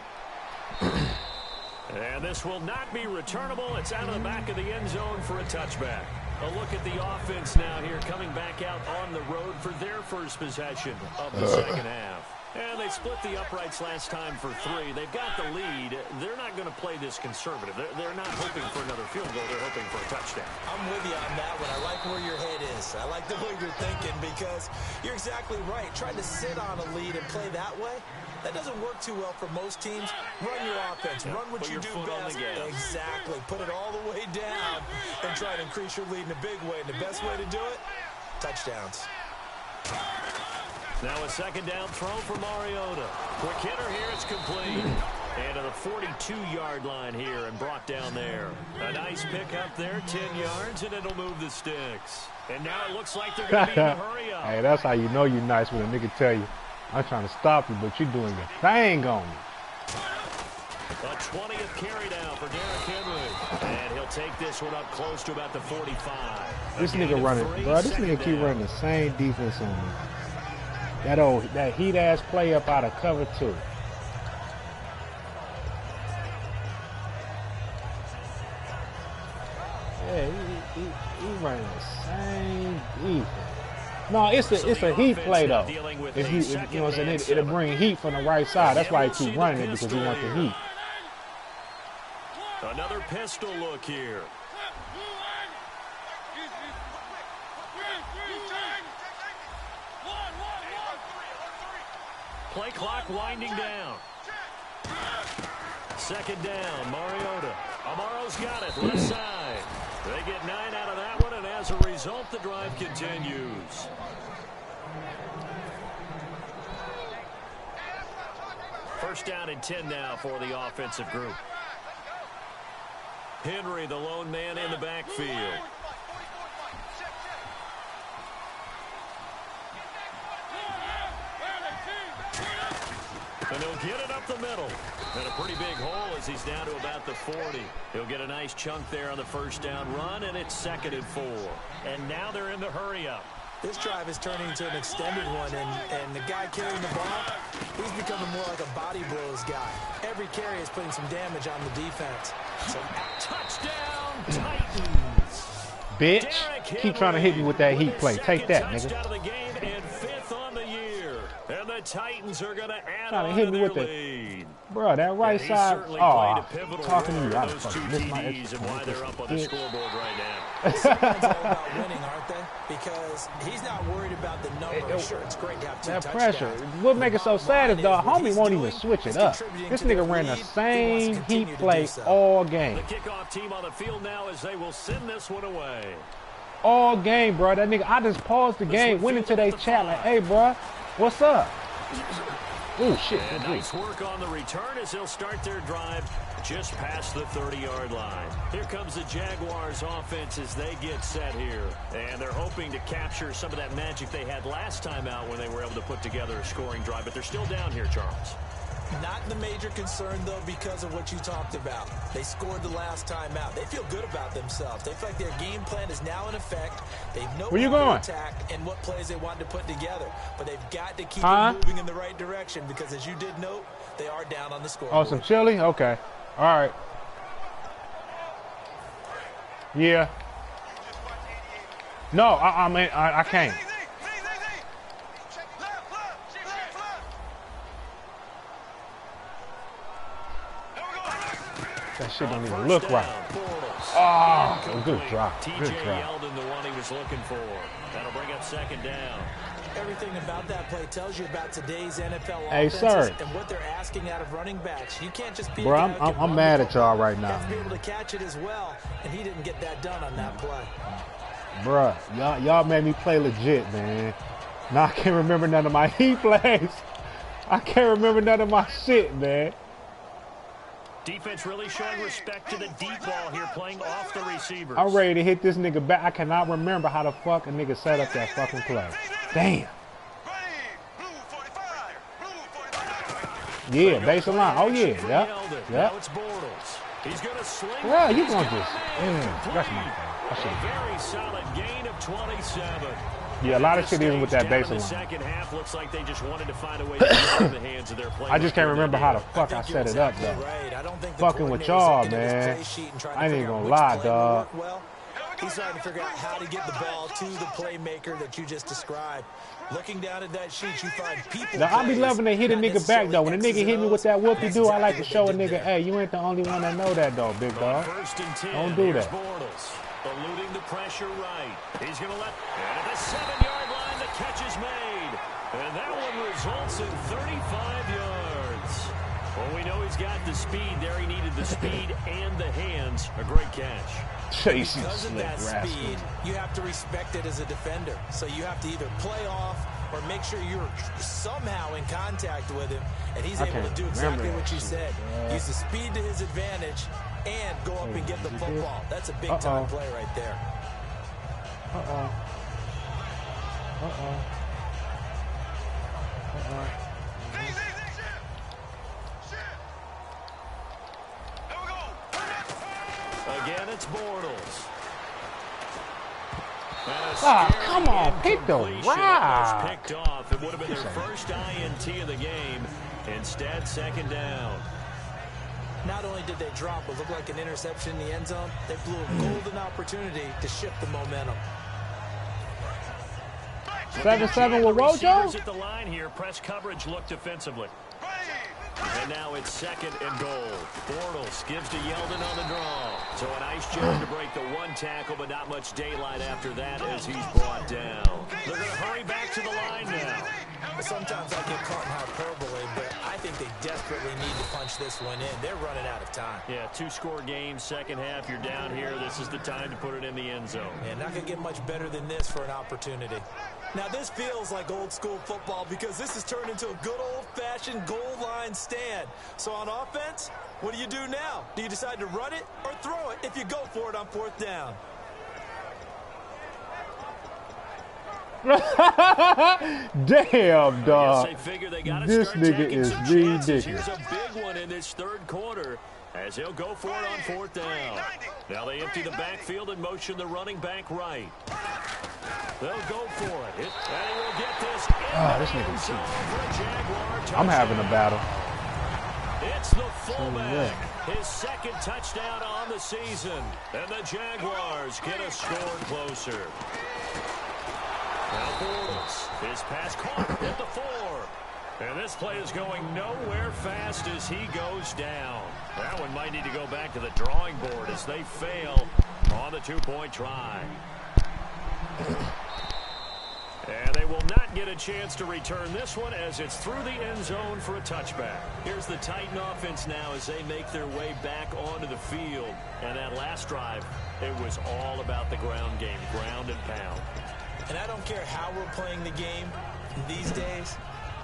And this will not be returnable. It's out of the back of the end zone for a touchback. A look at the offense now here, coming back out on the road for their first possession of the second half. And they split the uprights last time for 3. They've got the lead. They're not going to play this conservative. They're not hoping for another field goal. They're hoping for a touchdown. I'm with you on that one. I like where your head is. I like the way you're thinking because you're exactly right. Trying to sit on a lead and play that way, that doesn't work too well for most teams. Run your offense. Run what you do best. Exactly. Put it all the way down and try to increase your lead in a big way. And the best way to do it, touchdowns. Now a second down throw for Mariota. Quick hitter here, it's complete. And to the 42-yard line here and brought down there. A nice pick up there, 10 yards, and it'll move the sticks. And now it looks like they're going to be in a hurry up. Hey, that's how you know you're nice when a nigga tell you, I'm trying to stop you, but you're doing your thing on me. A 20th carry down for Derrick Henry. And he'll take this one up close to about the 45. This nigga running, bro, this nigga keep running the same defense on me. That heat-ass play up out of cover 2. Yeah, he running the same defense. No, it's a heat play though. If you know what I'm saying, it'll bring heat from the right side. That's why he keep running it, because he wants the heat. Another pistol look here. Play clock winding down. Second down, Mariota. Amaro's got it, left side. They get 9 out of that one, and as a result, the drive continues. First down and 10 now for the offensive group. Henry, the lone man in the backfield. And he'll get it up the middle. And a pretty big hole as he's down to about the 40. He'll get a nice chunk there on the first down run, and it's 2nd and 4. And now they're in the hurry-up. This drive is turning into an extended one, and the guy carrying the ball, he's becoming more like a body blows guy. Every carry is putting some damage on the defense. So, touchdown, Titans. Bitch, keep trying to hit me with that heat play. Take that, nigga. Out of the game and 5th on the year. And the Titans are going to add Trying to on hit to me their with lead. Bro, that right side. Oh, talking to you. I Those two fucking missed my TDs extra and why point. they're up on the scoreboard right now. Simon's all about winning, aren't they? Because he's not worried about the number. Sure, it's great to have 2 That touchdowns. pressure. What make it so sad is the homie won't even switch it up. This nigga ran the same heat play all game. The kickoff team on the field now as they will send this one away. All game, bro. That nigga, I just paused the game, went into their chat like, hey, bro, what's up? Oh, shit. And nice work on the return as they'll start their drive just past the 30-yard line. Here comes the Jaguars offense as they get set here. And they're hoping to capture some of that magic they had last time out when they were able to put together a scoring drive. But they're still down here, Charles. Not the major concern, though, because of what you talked about. They scored the last time out. They feel good about themselves. They feel like their game plan is now in effect. They know where you going? Attack and what plays they want to put together. But they've got to keep it moving in the right direction because, as you did note, they are down on the scoreboard. Oh, some chili? Okay. All right. Yeah. No, I mean, I can't. That shit don't even look right. Oh, good drop. Good drop. Yeldon, the one he was looking for. That'll bring up 2nd down. Everything about that play tells you about today's NFL offenses and what they're asking out of running backs. You can't just be. Bro, I'm mad at y'all right now. You have to be able to catch it as well, and he didn't get that done on that play. Bruh, y'all made me play legit, man. Now I can't remember none of my heat plays. I can't remember none of my shit, man. Defense really showing respect to the deep ball here, playing off the receivers. I'm ready to hit this nigga back. I cannot remember how the fuck a nigga set up that fucking play. Damn. Yeah, baseline. Oh yeah, yep. Now it's Bortles. He's gonna sling. Yeah, you gonna just. That's my fault. A very solid gain of 27. Yeah, a lot of shit is with that baseline. The second half looks like they just wanted to find a way to get in the hands of their players. I just can't remember how the fuck I set it up though. Fucking with y'all, man. I ain't even gonna lie, dog. He's trying to figure out how to get the ball to the playmaker that you just described. Looking down at that sheet, you find people. Now, I be loving to hit a nigga back, though. When a nigga hit me with that whoopie-doo, I like to show a nigga, hey, you ain't the only one that know that, though, big dog. Don't do that. Eluding the pressure right. He's going to let. And at the 7-yard line, the catch is made. And that one results in 35 yards. Well, we know he's got the speed there. He needed the speed and the hands. A great catch. Because of that speed, you have to respect it as a defender. So you have to either play off or make sure you're somehow in contact with him. And he's able to do exactly what you said. Use the speed to his advantage and go up and get the football. That's a big-time play right there. Again, it's Bortles. Come on, pick the rock. Picked off. It would have been their first INT of the game. Instead, 2nd down. Not only did they drop what looked like an interception in the end zone, they blew a golden opportunity to shift the momentum. 7-7 with Receivers Wojo? at the line here. Press coverage look defensively. And now it's 2nd and goal. Bortles gives to Yeldon on the draw. So a nice job to break the 1 tackle, but not much daylight after that as he's brought down. They're going to hurry back to the line now. Sometimes I get caught in hyperbole, but I think they desperately need to punch this one in. They're running out of time. Yeah, 2-score game, second half, you're down here. This is the time to put it in the end zone. And not going to get much better than this for an opportunity. Now, this feels like old-school football because this has turned into a good old-fashioned goal line stand. So on offense, what do you do now? Do you decide to run it or throw it if you go for it on 4th down? Damn, dog. This nigga is ridiculous. Here's a big one in this 3rd quarter as he'll go for it on 4th down. Now they empty the backfield and motion the running back right. They'll go for it. And he will get this. This nigga's cheap. I'm having a battle. It's the fullback. His 2nd touchdown on the season. And the Jaguars get a score closer. Now Bortles, his pass caught at the 4. And this play is going nowhere fast as he goes down. That one might need to go back to the drawing board as they fail on the 2-point try. And they will not get a chance to return this one as it's through the end zone for a touchback. Here's the Titan offense now as they make their way back onto the field. And that last drive, it was all about the ground game, ground and pound. And I don't care how we're playing the game these days,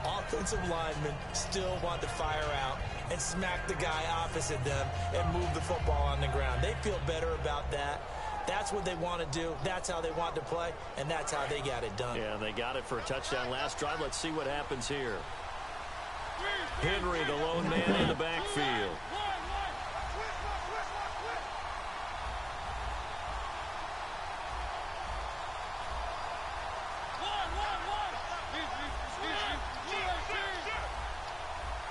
offensive linemen still want to fire out and smack the guy opposite them and move the football on the ground. They feel better about that. That's what they want to do. That's how they want to play, and that's how they got it done. Yeah, they got it for a touchdown last drive. Let's see what happens here. Henry, the lone man in the backfield.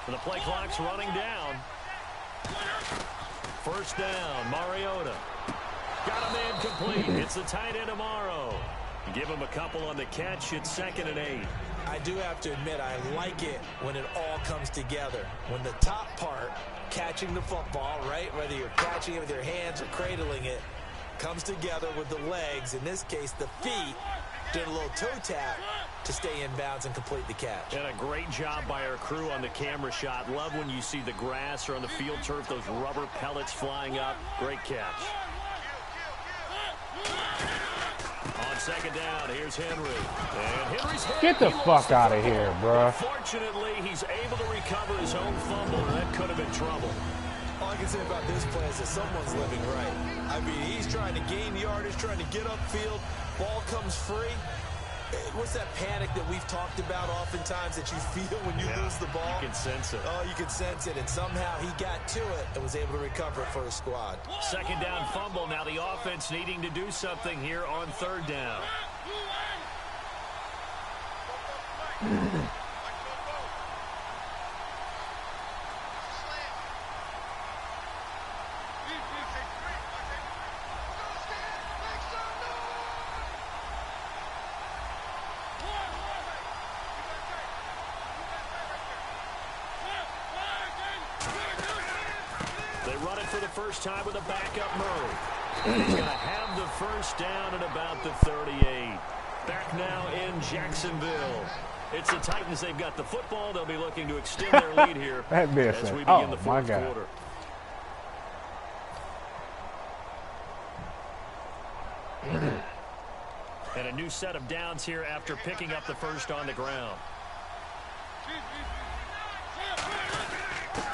The play clock's running down. 1st down, Mariota. Got a man complete. It's the tight end tomorrow. Give him a couple on the catch. It's 2nd and 8. I do have to admit, I like it when it all comes together. When the top part, catching the football, right, whether you're catching it with your hands or cradling it, comes together with the legs, in this case the feet, did a little toe tap to stay in bounds and complete the catch. And a great job by our crew on the camera shot. Love when you see the grass or on the field turf, those rubber pellets flying up. Great catch. On 2nd down, here's Henry. And Henry's Get the fuck out of here, bro. Fortunately, he's able to recover his own fumble, and that could have been trouble. All I can say about this play is that someone's living right. I mean, he's trying to gain yardage, trying to get upfield. Ball comes free. What's that panic that we've talked about oftentimes that you feel when you lose the ball? You can sense it. Oh, you can sense it. And somehow he got to it and was able to recover it for his squad. 2nd down fumble. Now the offense needing to do something here on 3rd down. For the first time with a backup move. He's going to have the 1st down at about the 38. Back now in Jacksonville. It's the Titans. They've got the football. They'll be looking to extend their lead here as we begin the 4th quarter. And a new set of downs here after picking up the 1st on the ground.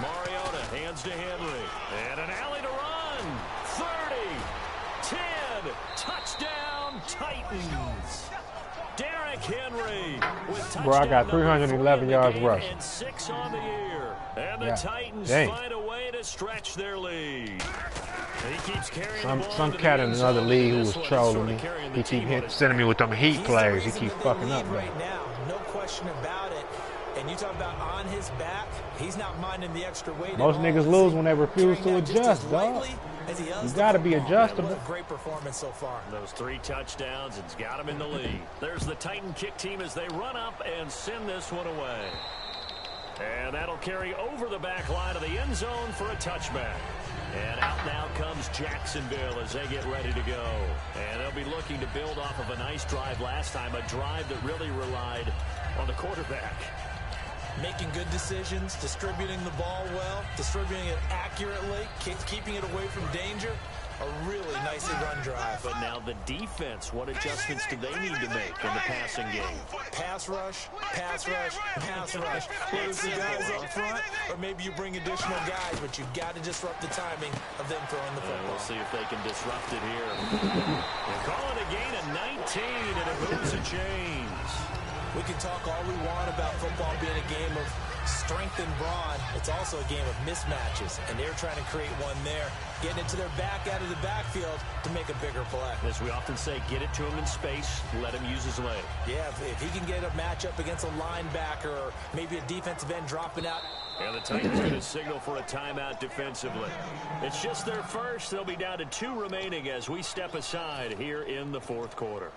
Mariota hands to Henry. And an alley to run. 30, 10, touchdown Titans. Derrick Henry with touchdown. Bro, I got 311 yards rush. And 6 on the year. And the Titans find a way to stretch their lead. He keeps carrying some cat in another league who was trolling me. He keep sending me with them heat plays. He keep fucking up, man. Right now, no question about it. And you talk about on his back, he's not minding the extra weight. Most niggas lose when they refuse to adjust, dog. as he You got to be adjustable. What a great performance so far. Those 3 touchdowns, it's got him in the lead. There's the Titan kick team as they run up and send this one away. And that'll carry over the back line of the end zone for a touchback. And out now comes Jacksonville as they get ready to go. And they'll be looking to build off of a nice drive last time, a drive that really relied on the quarterback. Making good decisions, distributing the ball well, distributing it accurately, keeping it away from danger. A really nicely run drive. But now the defense, what adjustments do they need to make in the passing game? Pass rush, pass rush, pass rush. Whether it's the guys up front or maybe you bring additional guys, but you've got to disrupt the timing of them throwing the football. We'll see if they can disrupt it here. They call it a gain of 19, and it moves the chains. We can talk all we want about football being a game of strength and brawn. It's also a game of mismatches, and they're trying to create one there, getting it to their back out of the backfield to make a bigger play. As we often say, get it to him in space, let him use his leg. Yeah, if he can get a matchup against a linebacker or maybe a defensive end dropping out. And the Titans going to signal for a timeout defensively. It's just their first. They'll be down to 2 remaining as we step aside here in the 4th quarter.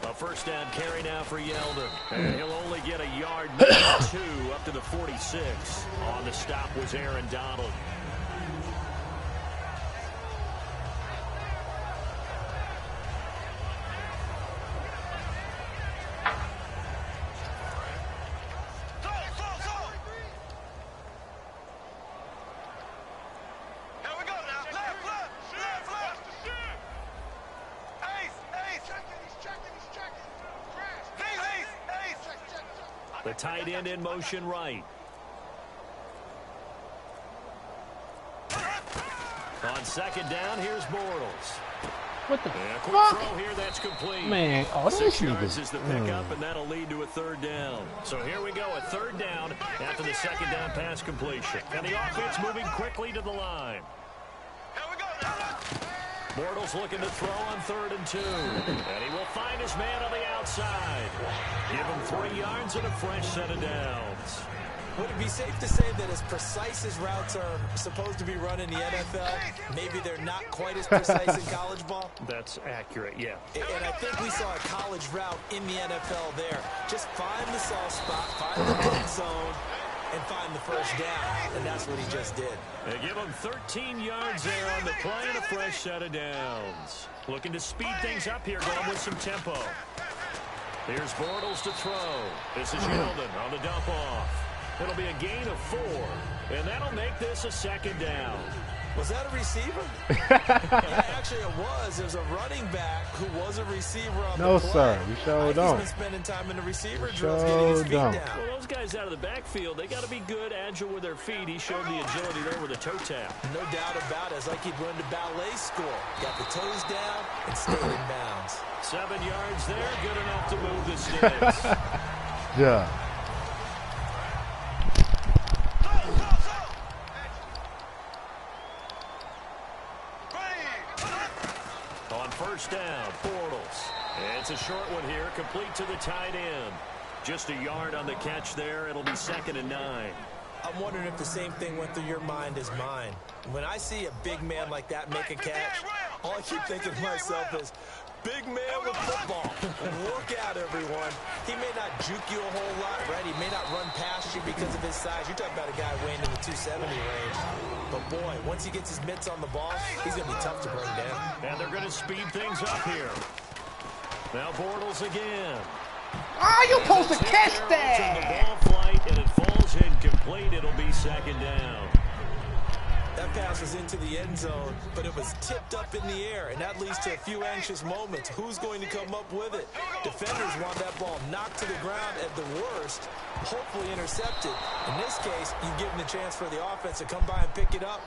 A first down carry now for Yeldon. And he'll only get a yard, maybe 2, up to the 46. On the stop was Aaron Donald. The tight end in motion right. On second down, here's Bortles. What the Quick fuck? throw here, that's complete. Man, oh, 6 this yards nigga. is the pickup, and that'll lead to a 3rd down. So here we go, a 3rd down after the 2nd down pass completion. And the offense moving quickly to the line. Bortles looking to throw on 3rd and 2. And he will find his man on the outside. Give him 3 yards and a fresh set of downs. Would it be safe to say that as precise as routes are supposed to be run in the NFL, maybe they're not quite as precise in college ball? That's accurate, yeah. And I think we saw a college route in the NFL there. Just find the soft spot, find the dead zone, and find the first down. And that's what he just did. They give him 13 yards there on the play and a fresh set of downs. Looking to speed things up here, going with some tempo. Here's Bortles to throw. This is Yeldon on the dump off. It'll be a gain of 4, and that'll make this a 2nd down. Was that a receiver? Yeah, actually, it was. There's a running back who was a receiver on the play. No, sir. We sure don't. He's been spending time in the receiver drills getting his feet down. Well, those guys out of the backfield, they got to be good, agile with their feet. He showed the agility there with a toe tap. No doubt about it. It's like he'd run to ballet school. Got the toes down and stayed in bounds. 7 yards there, good enough to move the sticks. Yeah. On first down, Bortles. It's a short one here, complete to the tight end. Just a yard on the catch there. It'll be 2nd and 9. I'm wondering if the same thing went through your mind as mine. When I see a big man like that make a catch, all I keep thinking to myself is, big man with football. Look out, everyone. He may not juke you a whole lot, right? He may not run past you because of his size. You're talking about a guy weighing in the 270 range. But, boy, once he gets his mitts on the ball, he's going to be tough to bring down. And they're going to speed things up here. Now Bortles again. Ah, you supposed to catch that! The ball flight, and it falls incomplete. It'll be 2nd down. That pass was into the end zone, but it was tipped up in the air, and that leads to a few anxious moments. Who's going to come up with it? Defenders want that ball knocked to the ground at the worst, hopefully intercepted. In this case, you've given the chance for the offense to come by and pick it up,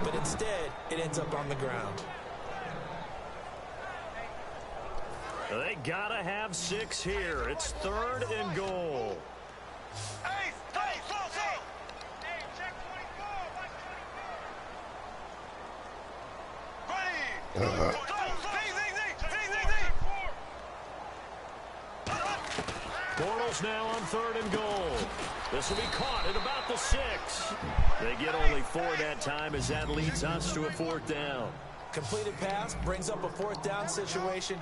but instead, it ends up on the ground. They gotta have 6 here. It's 3rd and goal. Bortles now on 3rd and goal. This will be caught at about the 6. They get only 4 that time as that leads us to a 4th down. Completed pass brings up a 4th down situation.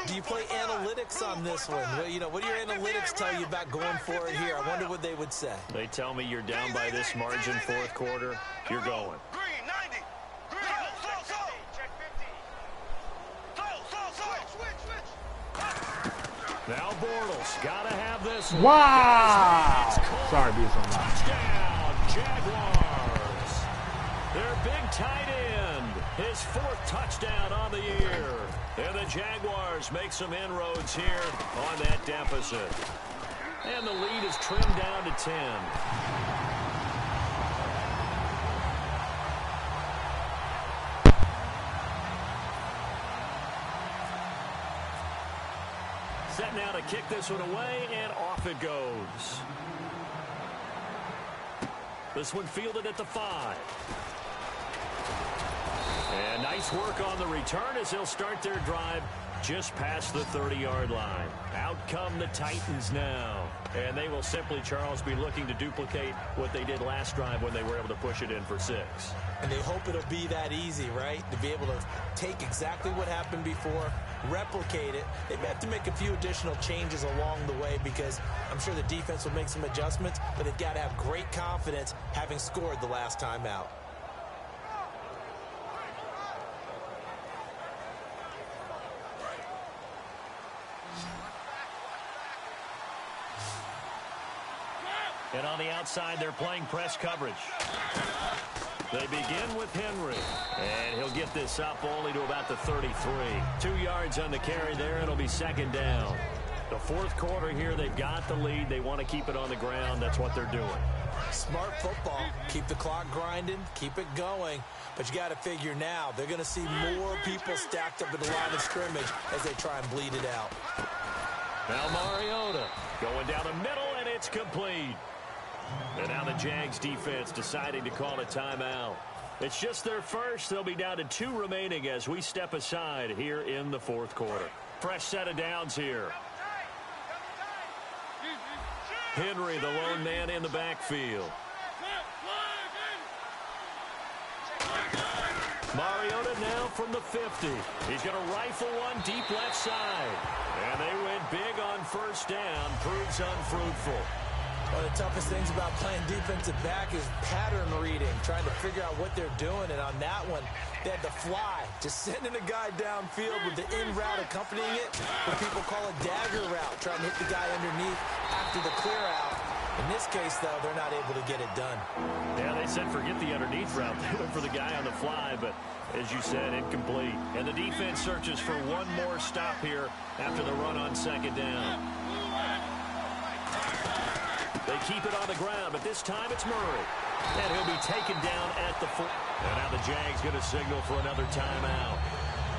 Do you play analytics on this one? You know, what do your analytics tell you about going for it here? I wonder what they would say. They tell me you're down by this margin 4th quarter. You're going. Green, 90. Green, check 50. Switch. Now Bortles, gotta have this. Wow! Sorry, being so loud. Touchdown, Jaguars. Their big tight end, his 4th touchdown on the year. And the Jaguars make some inroads here on that deficit. And the lead is trimmed down to 10. Set now to kick this one away, and off it goes. This one fielded at the 5. And nice work on the return as they'll start their drive just past the 30-yard line. Out come the Titans now. And they will simply, Charles, be looking to duplicate what they did last drive when they were able to push it in for 6. And they hope it'll be that easy, right? To be able to take exactly what happened before, replicate it. They may have to make a few additional changes along the way because I'm sure the defense will make some adjustments, but they've got to have great confidence having scored the last time out. And on the outside, they're playing press coverage. They begin with Henry. And he'll get this up only to about the 33. 2 yards on the carry there. It'll be 2nd down. The 4th quarter here, they've got the lead. They want to keep it on the ground. That's what they're doing. Smart football. Keep the clock grinding. Keep it going. But you got to figure now, they're going to see more people stacked up at the line of scrimmage as they try and bleed it out. Now Mariota going down the middle, and it's complete. And now the Jags defense deciding to call a timeout. It's just their first. They'll be down to 2 remaining as we step aside here in the 4th quarter. Fresh set of downs here. Henry, the lone man in the backfield. Mariota now from the 50. He's going to rifle one deep left side. And they went big on 1st down. Proves unfruitful. One of the toughest things about playing defensive back is pattern reading, trying to figure out what they're doing. And on that one, they had the fly, just sending a guy downfield with the in route accompanying it, what people call a dagger route, trying to hit the guy underneath after the clear out. In this case, though, they're not able to get it done. Yeah, they said forget the underneath route. They went for the guy on the fly, but as you said, incomplete. And the defense searches for one more stop here after the run on 2nd down. They keep it on the ground, but this time it's Murray. And he'll be taken down at the 4. And now the Jags going to signal for another timeout.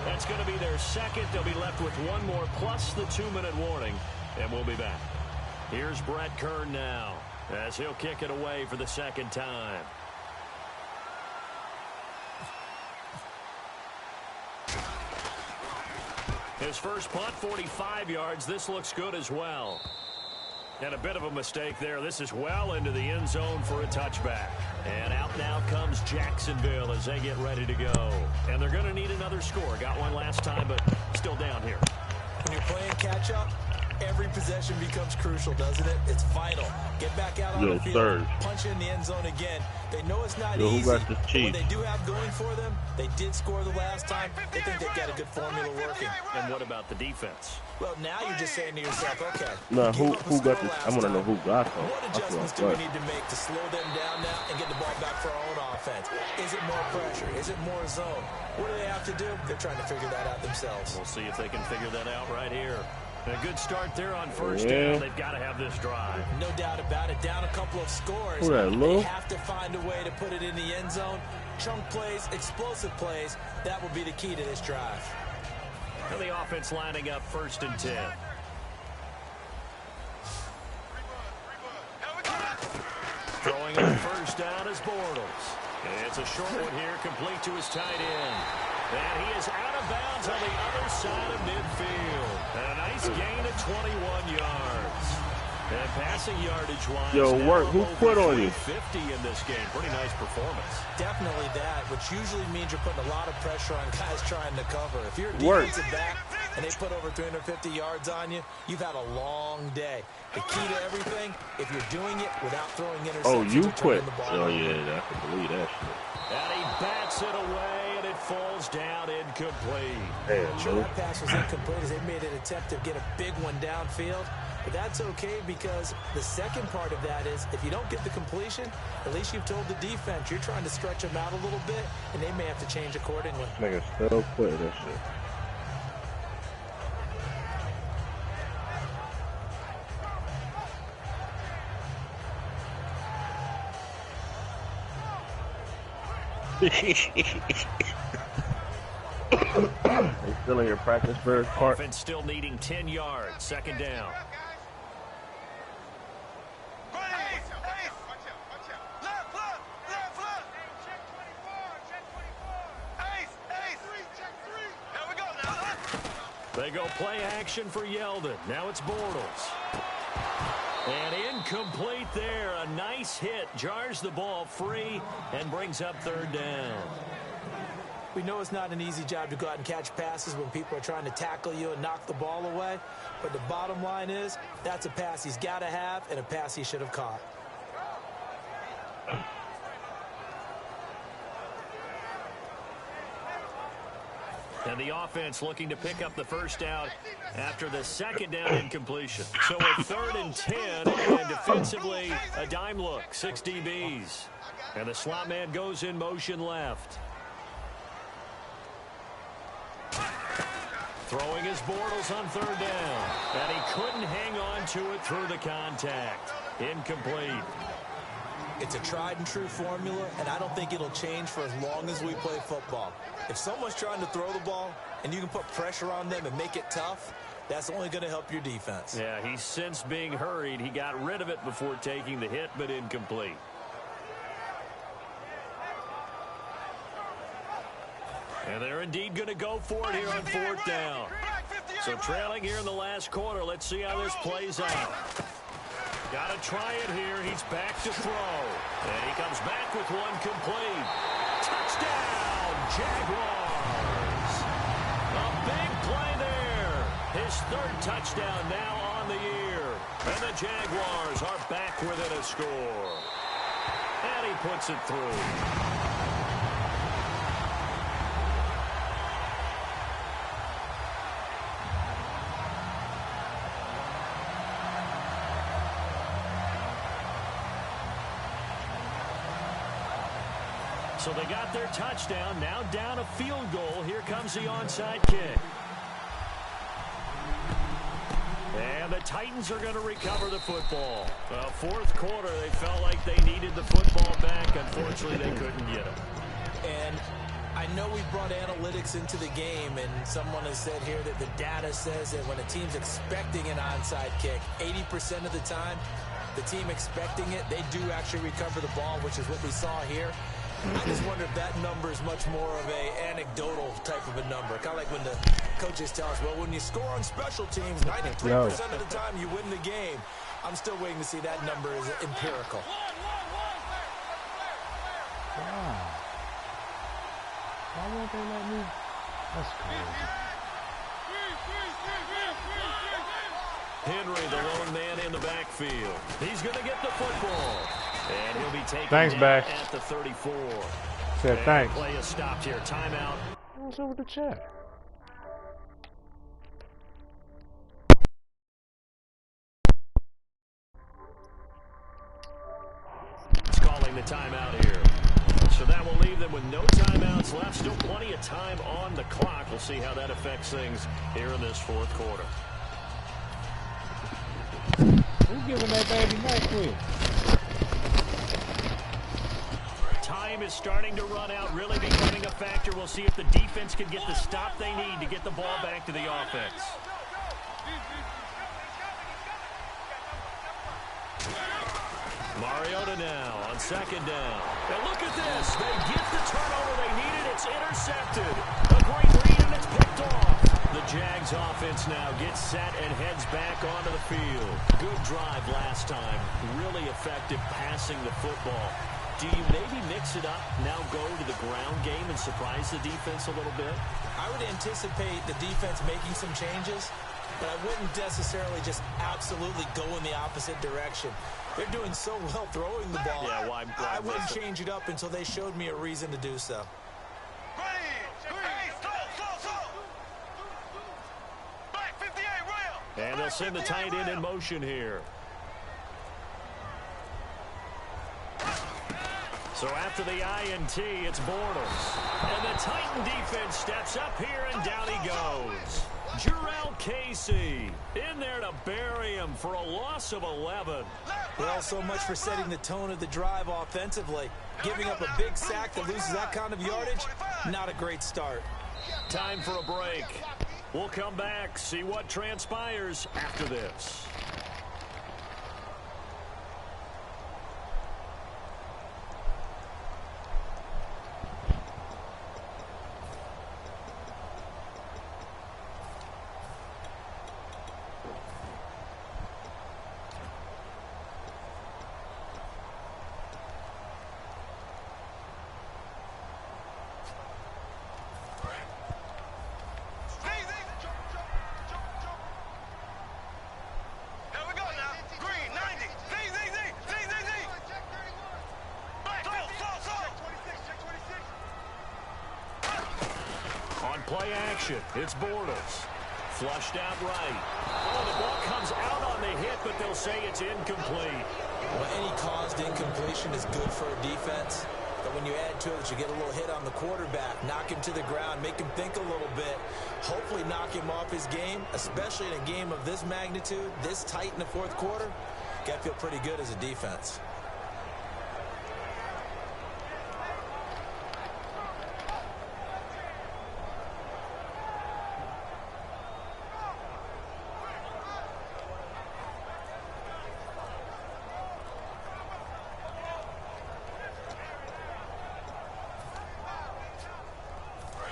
That's going to be their 2nd. They'll be left with 1 more plus the 2-minute warning. And we'll be back. Here's Brett Kern now as he'll kick it away for the 2nd time. His first punt, 45 yards. This looks good as well. And a bit of a mistake there. This is well into the end zone for a touchback. And out now comes Jacksonville as they get ready to go. And they're going to need another score. Got one last time, but still down here. When you're playing catch-up, every possession becomes crucial, doesn't it? It's vital. Get back out on the field, punch in the end zone again. They know it's not easy, but what they do have going for them, they did score the last time. They think they've got a good formula working. And what about the defense? Well, now you're just saying to yourself, okay. No, who got this? I want to know who got them. What adjustments do we need to make to slow them down now and get the ball back for our own offense? Is it more pressure? Is it more zone? What do they have to do? They're trying to figure that out themselves. We'll see if they can figure that out right here. A good start there on 1st down. They've got to have this drive. No doubt about it. Down a couple of scores. They have to find a way to put it in the end zone. Chunk plays, explosive plays. That will be the key to this drive. And the offense lining up 1st and 10. Throwing on 1st down is Bortles. And it's a short one here, complete to his tight end. And he is out of bounds on the other side of midfield. And a nice gain of 21 yards. And passing yardage-wise, yo, work. Who put on you? 50 in this game. Pretty nice performance. Definitely that, which usually means you're putting a lot of pressure on guys trying to cover. If you're a Work. defensive back and they put over 350 yards on you, you've had a long day. The key to everything, if you're doing it without throwing interceptions. Oh, you or quit. turning the ball Oh, over. yeah, I can believe that shit. And he bats it away, and it falls down incomplete. Damn, Sure, dude. that pass was incomplete as they made an attempt to get a big one downfield. But that's okay because the second part of that is if you don't get the completion, at least you've told the defense you're trying to stretch them out a little bit, and they may have to change accordingly. Nigga still quit that shit. They still in your practice bird part. Offense still needing 10 yards. Second down. They go play action for Yeldon. Now it's Bortles. And incomplete there. A nice hit. Jars the ball free and brings up third down. We know it's not an easy job to go out and catch passes when people are trying to tackle you and knock the ball away. But the bottom line is that's a pass he's got to have and a pass he should have caught. And the offense looking to pick up the first down after the second down incompletion. So a 3rd and 10, and defensively, a dime look, 6 DBs. And the slot man goes in motion left. Throwing his Bortles on 3rd down. And he couldn't hang on to it through the contact. Incomplete. It's a tried and true formula, and I don't think it'll change for as long as we play football. If someone's trying to throw the ball and you can put pressure on them and make it tough, that's only going to help your defense. Yeah, he's since being hurried. He got rid of it before taking the hit, but incomplete. And they're indeed going to go for it here on 4th down. So trailing here in the last quarter. Let's see how this plays out. Got to try it here. He's back to throw. And he comes back with one complete. Touchdown, Jaguars. A big play there. His 3rd touchdown now on the year. And the Jaguars are back within a score. And he puts it through. So they got their touchdown, now down a field goal. Here comes the onside kick. And the Titans are going to recover the football. 4th quarter, they felt like they needed the football back. Unfortunately, they couldn't get it. And I know we brought analytics into the game, and someone has said here that the data says that when a team's expecting an onside kick, 80% of the time, the team expecting it, they do actually recover the ball, which is what we saw here. I just wonder if that number is much more of a anecdotal type of a number. Kind of like when the coaches tell us, well, when you score on special teams, 93% of the time you win the game. I'm still waiting to see that number is empirical. Wow. Why won't they let me? That's crazy. Henry, the lone man in the backfield. He's going to get the football. And he'll be taken Thanks, down Bash. at the 34. Said and thanks. Play is stopped here. Timeout. What's up with the chat? It's calling the timeout here. So that will leave them with no timeouts left. Still plenty of time on the clock. We'll see how that affects things here in this 4th quarter. Who's giving that baby NyQuil? Time is starting to run out, really becoming a factor. We'll see if the defense can get the stop they need to get the ball back to the offense. Mariota now on second down. And look at this. They get the turnover they needed. It's intercepted. A great read, and it's picked off. The Jags offense now gets set and heads back onto the field. Good drive last time. Really effective passing the football. Do you maybe mix it up, now go to the ground game and surprise the defense a little bit? I would anticipate the defense making some changes, but I wouldn't necessarily just absolutely go in the opposite direction. They're doing so well throwing the ball. Yeah, why I wouldn't change it up until they showed me a reason to do so. And they'll send the tight end in motion here. So after the INT, it's Bortles. And the Titan defense steps up here, and down he goes. Jarrell Casey in there to bury him for a loss of 11. Well, so much for setting the tone of the drive offensively. Giving up a big sack that loses that kind of yardage, not a great start. Time for a break. We'll come back, see what transpires after this. Play action. It's Bortles. Flushed out right. Oh, the ball comes out on the hit, but they'll say it's incomplete. Well, any caused incompletion is good for a defense. But when you add to it that you get a little hit on the quarterback, knock him to the ground, make him think a little bit, hopefully knock him off his game, especially in a game of this magnitude, this tight in the fourth quarter, got to feel pretty good as a defense.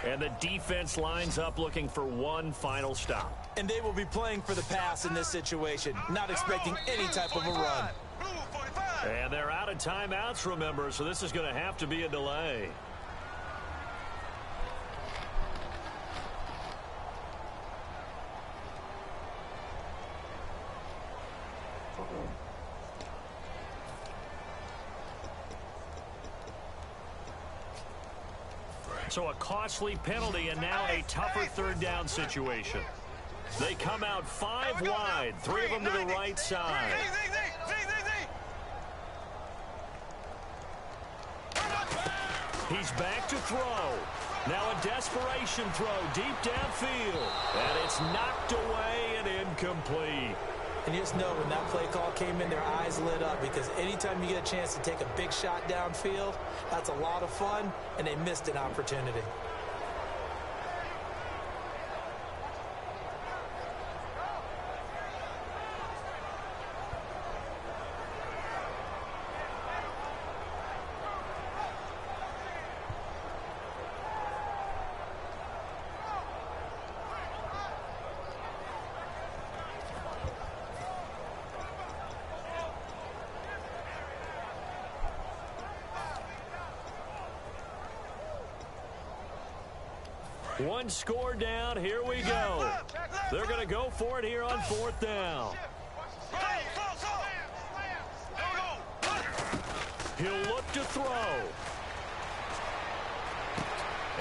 And the defense lines up looking for one final stop. And they will be playing for the pass in this situation, not expecting any type of a run. And they're out of timeouts, remember, so this is going to have to be a delay. So a costly penalty and now a tougher third down situation. They come out 5 wide, 3 of them to the right side. He's back to throw. Now a desperation throw deep downfield. And it's knocked away and incomplete. And you just know when that play call came in, their eyes lit up, because anytime you get a chance to take a big shot downfield, that's a lot of fun, and they missed an opportunity. One score down. Here we go. They're going to go for it here on 4th down. He'll look to throw.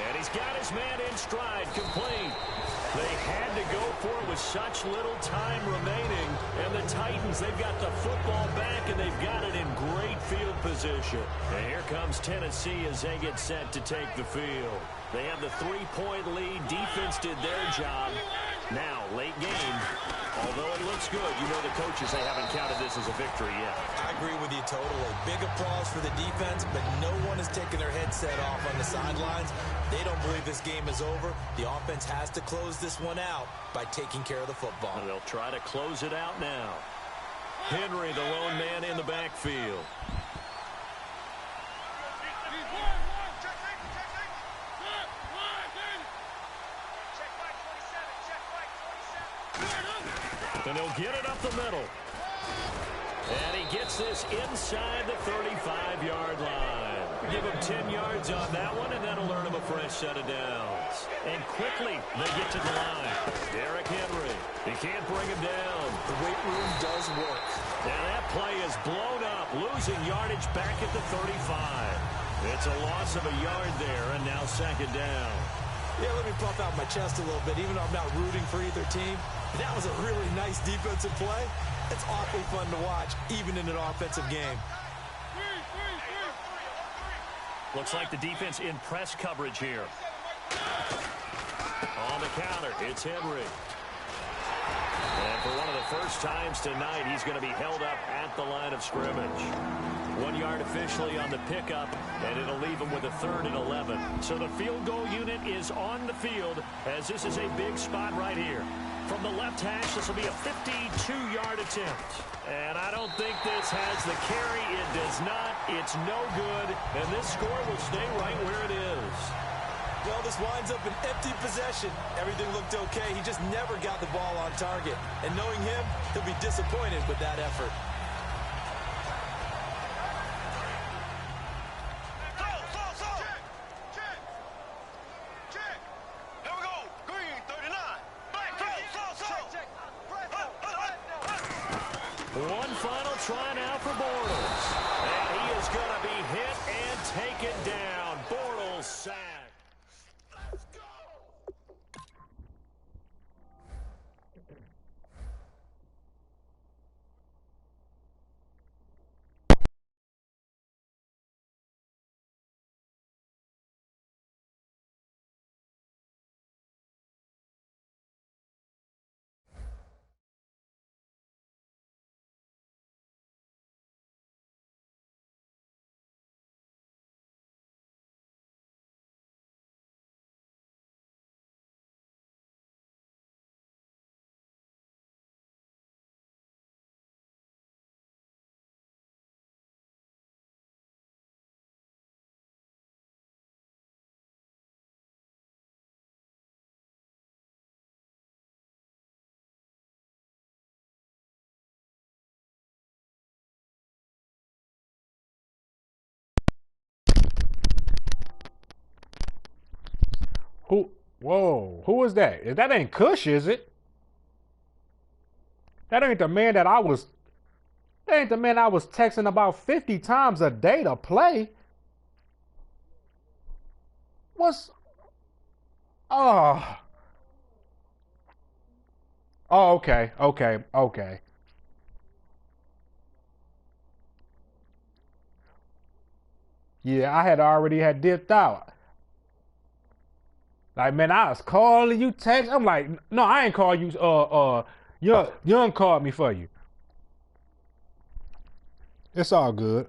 And he's got his man in stride, complete. They had to go for it with such little time remaining. And the Titans, they've got the football back, and they've got it in great field position. And here comes Tennessee as they get set to take the field. They have the 3-point lead. Defense did their job. Now, late game, although it looks good, you know the coaches, they haven't counted this as a victory yet. I agree with you totally. Big applause for the defense, but no one is taking their headset off on the sidelines. They don't believe this game is over. The offense has to close this one out by taking care of the football. And they'll try to close it out now. Henry, the lone man in the backfield. And he'll get it up the middle. And he gets this inside the 35-yard line. Give him 10 yards on that one, and that'll earn him a fresh set of downs. And quickly, they get to the line. Derrick Henry. He can't bring him down. The weight room does work. And that play is blown up, losing yardage back at the 35. It's a loss of a yard there, and now second down. Yeah, let me puff out my chest a little bit, even though I'm not rooting for either team. That was a really nice defensive play. It's awfully fun to watch, even in an offensive game. Looks like the defense in press coverage here. On the counter, it's Henry. And for one of the first times tonight, he's going to be held up at the line of scrimmage. 1 yard officially on the pickup, and it'll leave him with a 3rd and 11. So the field goal unit is on the field, as this is a big spot right here. From the left hash, this will be a 52-yard attempt. And I don't think this has the carry. It does not. It's no good. And this score will stay right where it is. Well, this winds up an empty possession. Everything looked okay. He just never got the ball on target. And knowing him, he'll be disappointed with that effort. One final try now for Bortles. And he is going to be hit and taken down. Bortles sacked. Let's go! Whoa, who is that? That ain't Kush, is it? That ain't the man that I was texting about 50 times a day to play. What's oh oh okay. Yeah, I had already had dipped out. Like, man, I was calling you, text. I'm like, no, I ain't call you. Young called me for you. It's all good.